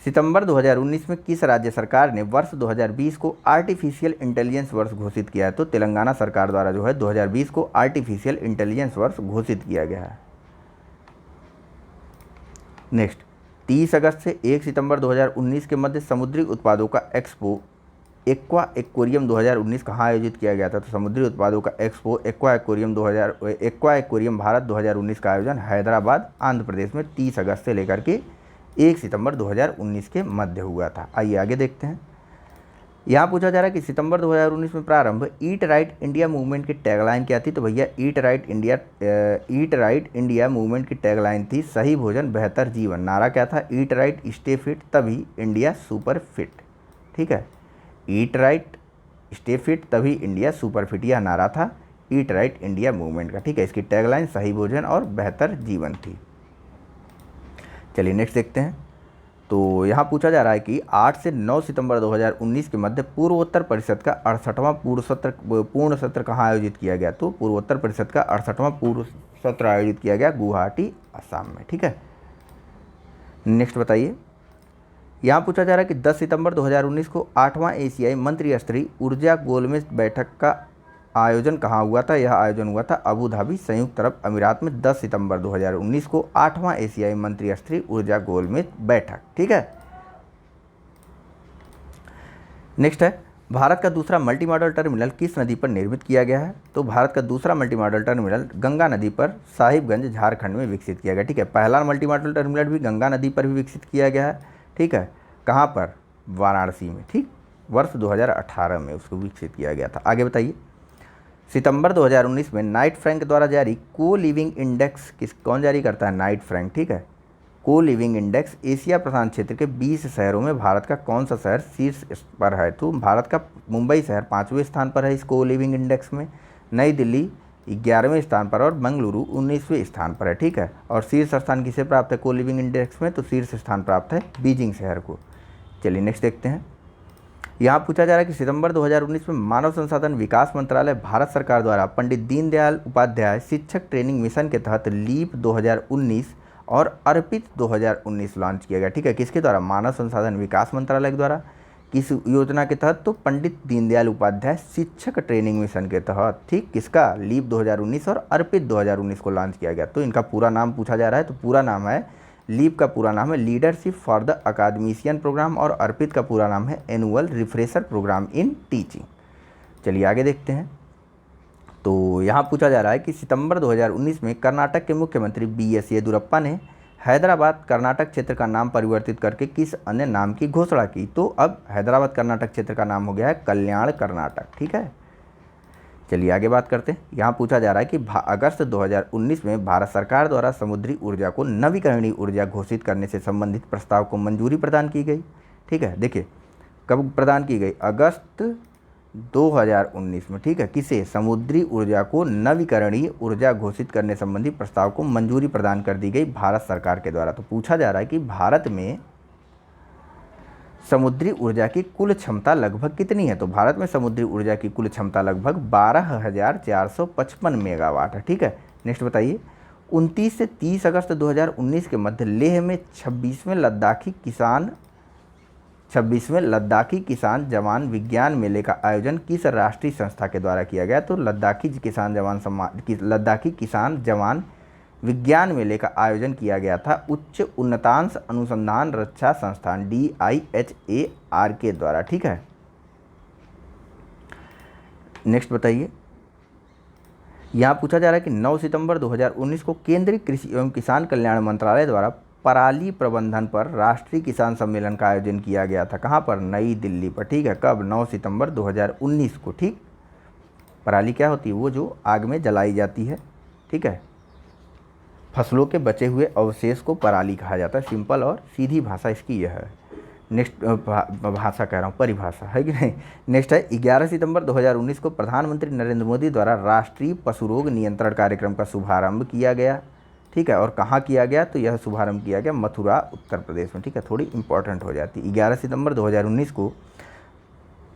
सितंबर 2019 में किस राज्य सरकार ने वर्ष 2020 को आर्टिफिशियल इंटेलिजेंस वर्ष घोषित किया है? तो तेलंगाना सरकार द्वारा जो है 2020 को आर्टिफिशियल इंटेलिजेंस वर्ष घोषित किया गया है। नेक्स्ट, 30 अगस्त से 1 सितंबर 2019 के मध्य समुद्री उत्पादों का एक्सपो एक्वा एक्वेरियम 2019 कहाँ आयोजित किया गया था? तो समुद्री उत्पादों का एक्सपो एक्वा एक्वेरियम भारत 2019 का आयोजन हैदराबाद आंध्र प्रदेश में 30 अगस्त से लेकर के 1 सितंबर 2019 के मध्य हुआ था। आइए आगे देखते हैं। यहाँ पूछा जा रहा है कि सितंबर 2019 में प्रारंभ ईट राइट इंडिया मूवमेंट की टैगलाइन क्या थी? तो भैया ईट राइट इंडिया मूवमेंट की टैगलाइन थी सही भोजन बेहतर जीवन। नारा क्या था? ईट राइट स्टे फिट तभी इंडिया सुपर फिट। ठीक है। ईट राइट स्टे फिट तभी इंडिया सुपर फिट, यह नारा था ईट राइट इंडिया मूवमेंट का। ठीक है। इसकी टैगलाइन सही भोजन और बेहतर जीवन थी। चलिए नेक्स्ट देखते हैं। तो यहाँ पूछा जा रहा है कि 8 से 9 सितंबर 2019 के मध्य पूर्वोत्तर परिषद का 68वां पूर्ण सत्र कहाँ आयोजित किया गया? तो पूर्वोत्तर परिषद का 68वां पूर्ण सत्र आयोजित किया गया गुवाहाटी असम में। ठीक है। नेक्स्ट बताइए। यहाँ पूछा जा रहा है कि 10 सितंबर 2019 को 8वां एशियाई मंत्रिस्तरीय ऊर्जा गोलमेज बैठक का आयोजन कहाँ हुआ था? यह आयोजन हुआ था अबू धाबी संयुक्त अरब अमीरात में 10 सितंबर 2019 को 8वां एशियाई मंत्रिस्तरीय ऊर्जा गोलमेज बैठक। ठीक है। नेक्स्ट है, भारत का दूसरा मल्टी मॉडल टर्मिनल किस नदी पर निर्मित किया गया है? तो भारत का दूसरा मल्टी मॉडल टर्मिनल गंगा नदी पर साहिबगंज झारखंड में विकसित किया गया। ठीक है। पहला मल्टी मॉडल टर्मिनल भी गंगा नदी पर भी विकसित किया गया है। ठीक है। कहाँ पर? वाराणसी में। ठीक। वर्ष 2018 में उसको विकसित किया गया था। आगे बताइए। सितंबर 2019 में नाइट फ्रैंक द्वारा जारी को लिविंग इंडेक्स कौन जारी करता है? Knight Frank. ठीक है। को लिविंग इंडेक्स एशिया प्रशांत क्षेत्र के 20 शहरों में भारत का कौन सा शहर शीर्ष पर है? तो भारत का मुंबई शहर 5वें स्थान पर है इस को लिविंग इंडेक्स में, नई दिल्ली 11वें स्थान पर और बेंगलुरु 19वें स्थान पर है। ठीक है। और शीर्ष स्थान किसे प्राप्त है को लिविंग इंडेक्स में? तो शीर्ष स्थान प्राप्त है बीजिंग शहर को। चलिए नेक्स्ट देखते हैं। यहाँ पूछा जा रहा है कि सितंबर 2019 में मानव संसाधन विकास मंत्रालय भारत सरकार द्वारा पंडित दीनदयाल उपाध्याय शिक्षक ट्रेनिंग मिशन के तहत लीप 2019 और अर्पित 2019 लॉन्च किया गया। ठीक है। किसके द्वारा? मानव संसाधन विकास मंत्रालय द्वारा। किस योजना के तहत? तो पंडित दीनदयाल उपाध्याय शिक्षक ट्रेनिंग मिशन के तहत। ठीक। किसका? लीप 2019 और अर्पित 2019 को लॉन्च किया गया। तो इनका पूरा नाम पूछा जा रहा है। तो पूरा नाम है, लीप का पूरा नाम है leadership for the academician programme और अर्पित का पूरा नाम है annual refresher programme in teaching. चलिए आगे देखते हैं। तो यहाँ पूछा जा रहा है कि सितंबर 2019 में कर्नाटक के मुख्यमंत्री BS येदियुरप्पा ने हैदराबाद कर्नाटक क्षेत्र का नाम परिवर्तित करके किस अन्य नाम की घोषणा की? तो अब हैदराबाद कर्नाटक क्षेत्र का नाम हो गया है कल्याण कर्नाटक। ठीक है, चलिए आगे बात करते हैं। यहाँ पूछा जा रहा है कि अगस्त 2019 में भारत सरकार द्वारा समुद्री ऊर्जा को नवीकरणीय ऊर्जा घोषित करने से संबंधित प्रस्ताव को मंजूरी प्रदान की गई। ठीक है, देखिए कब प्रदान की गई? अगस्त 2019 में। ठीक है, किसे? समुद्री ऊर्जा को नवीकरणीय ऊर्जा घोषित करने संबंधी प्रस्ताव को मंजूरी प्रदान कर दी गई भारत सरकार के द्वारा। तो पूछा जा रहा है कि भारत में समुद्री ऊर्जा की कुल क्षमता लगभग कितनी है? तो भारत में समुद्री ऊर्जा की कुल क्षमता लगभग 12,455 मेगावाट है। ठीक है, नेक्स्ट बताइए। 29 से 30 अगस्त 2019 के मध्य लेह में 26वें लद्दाखी किसान जवान विज्ञान मेले का आयोजन किस राष्ट्रीय संस्था के द्वारा किया गया? तो लद्दाखी किसान जवान विज्ञान मेले का आयोजन किया गया था उच्च उन्नतांश अनुसंधान रक्षा संस्थान DIHAR के द्वारा। ठीक है, नेक्स्ट बताइए। यहाँ पूछा जा रहा है कि 9 सितंबर 2019 को केंद्रीय कृषि एवं किसान कल्याण मंत्रालय द्वारा पराली प्रबंधन पर राष्ट्रीय किसान सम्मेलन का आयोजन किया गया था। कहाँ पर? नई दिल्ली पर। ठीक है, कब? 9 सितंबर 2019 को। ठीक, पराली क्या होती है? वो जो आग में जलाई जाती है। ठीक है, फसलों के बचे हुए अवशेष को पराली कहा जाता है। सिंपल और सीधी भाषा इसकी यह है। नेक्स्ट भाषा कह रहा हूँ, परिभाषा है कि नहीं। नेक्स्ट है 11 सितंबर 2019 को प्रधानमंत्री नरेंद्र मोदी द्वारा राष्ट्रीय पशु रोग नियंत्रण कार्यक्रम का शुभारंभ किया गया। ठीक है, और कहाँ किया गया? तो यह शुभारंभ किया गया मथुरा उत्तर प्रदेश में। ठीक है, थोड़ी इंपॉर्टेंट हो जाती है। 11 सितंबर 2019 को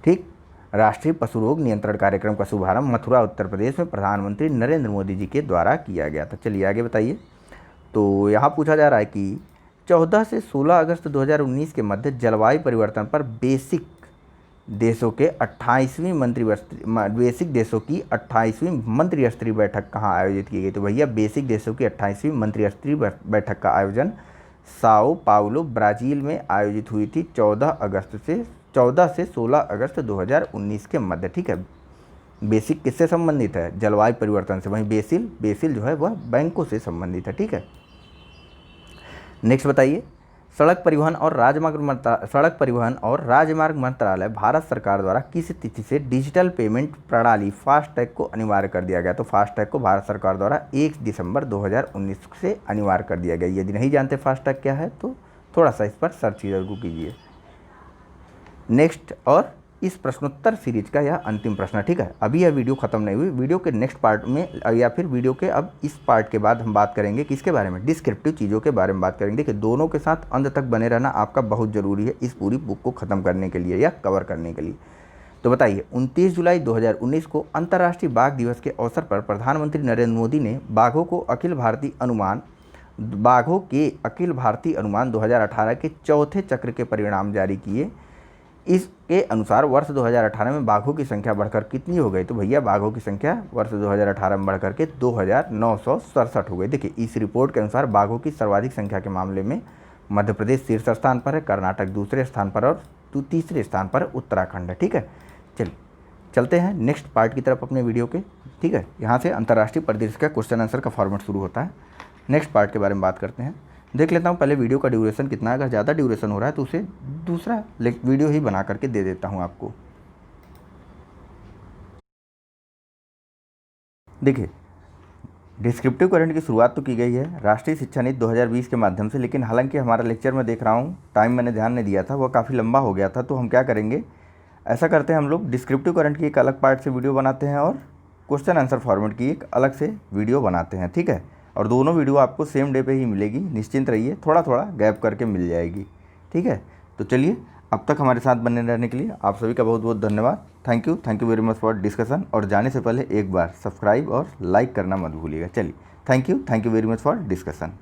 ठीक राष्ट्रीय पशु रोग नियंत्रण कार्यक्रम का शुभारंभ मथुरा उत्तर प्रदेश में प्रधानमंत्री नरेंद्र मोदी जी के द्वारा किया गया था। चलिए आगे बताइए। तो यहाँ पूछा जा रहा है कि 14 से 16 अगस्त 2019 के मध्य जलवायु परिवर्तन पर बेसिक देशों की 28वीं मंत्रिस्तरीय बैठक कहाँ आयोजित की गई? तो भैया बेसिक देशों की 28वीं मंत्रिस्तरीय बैठक का आयोजन साओ पाउलो ब्राज़ील में आयोजित हुई थी 14 से 16 अगस्त 2019 के मध्य। ठीक है, बेसिक किससे संबंधित है? जलवायु परिवर्तन से। वहीं बेसिल जो है वह बैंकों से संबंधित है। ठीक है, नेक्स्ट बताइए। सड़क परिवहन और राजमार्ग मंत्रालय भारत सरकार द्वारा किस तिथि से डिजिटल पेमेंट प्रणाली फास्टैग को अनिवार्य कर दिया गया? तो फास्टैग को भारत सरकार द्वारा 1 दिसंबर 2019 से अनिवार्य कर दिया गया। यदि नहीं जानते फास्टैग क्या है तो थोड़ा सा इस पर सर्च जरूर कीजिए। नेक्स्ट, और इस प्रश्नोत्तर सीरीज का यह अंतिम प्रश्न है। ठीक है, अभी यह वीडियो खत्म नहीं हुई। वीडियो के नेक्स्ट पार्ट में या फिर वीडियो के अब इस पार्ट के बाद हम बात करेंगे किसके बारे में? डिस्क्रिप्टिव चीज़ों के बारे में बात करेंगे। देखिए, दोनों के साथ अंत तक बने रहना आपका बहुत ज़रूरी है इस पूरी बुक को ख़त्म करने के लिए या कवर करने के लिए। तो बताइए, 29 जुलाई 2019 को अंतर्राष्ट्रीय बाघ दिवस के अवसर पर प्रधानमंत्री नरेंद्र मोदी ने बाघों के अखिल भारतीय अनुमान 2018 के चौथे चक्र के परिणाम जारी किए। इसके अनुसार वर्ष 2018 में बाघों की संख्या बढ़कर कितनी हो गई? तो भैया बाघों की संख्या वर्ष 2018 में बढ़कर के 2967 हो गई। देखिए, इस रिपोर्ट के अनुसार बाघों की सर्वाधिक संख्या के मामले में मध्य प्रदेश शीर्ष स्थान पर है, कर्नाटक दूसरे स्थान पर और तीसरे स्थान पर उत्तराखंड है। ठीक है, चलिए चलते हैं नेक्स्ट पार्ट की तरफ अपने वीडियो के। ठीक है, यहाँ से अंतर्राष्ट्रीय परिदृश्य का क्वेश्चन आंसर का फॉर्मेट शुरू होता है। नेक्स्ट पार्ट के बारे में बात करते हैं। देख लेता हूँ पहले वीडियो का ड्यूरेशन कितना है। अगर ज़्यादा ड्यूरेशन हो रहा है तो उसे दूसरा वीडियो ही बना करके दे देता हूँ आपको। देखिए, डिस्क्रिप्टिव करंट की शुरुआत तो की गई है राष्ट्रीय शिक्षा नीति 2020 के माध्यम से, लेकिन हालांकि हमारा लेक्चर में देख रहा हूँ टाइम मैंने ध्यान नहीं दिया था, वह काफ़ी लंबा हो गया था। तो हम क्या करेंगे, ऐसा करते हैं हम लोग डिस्क्रिप्टिव करंट की एक अलग पार्ट से वीडियो बनाते हैं और क्वेश्चन आंसर फॉर्मेट की एक अलग से वीडियो बनाते हैं। ठीक है, और दोनों वीडियो आपको सेम डे पे ही मिलेगी, निश्चिंत रहिए, थोड़ा थोड़ा गैप करके मिल जाएगी। ठीक है, तो चलिए अब तक हमारे साथ बने रहने के लिए आप सभी का बहुत बहुत धन्यवाद। Thank you very much for discussion. और जाने से पहले एक बार सब्सक्राइब और लाइक करना मत भूलिएगा। चलिए, thank you very much for discussion.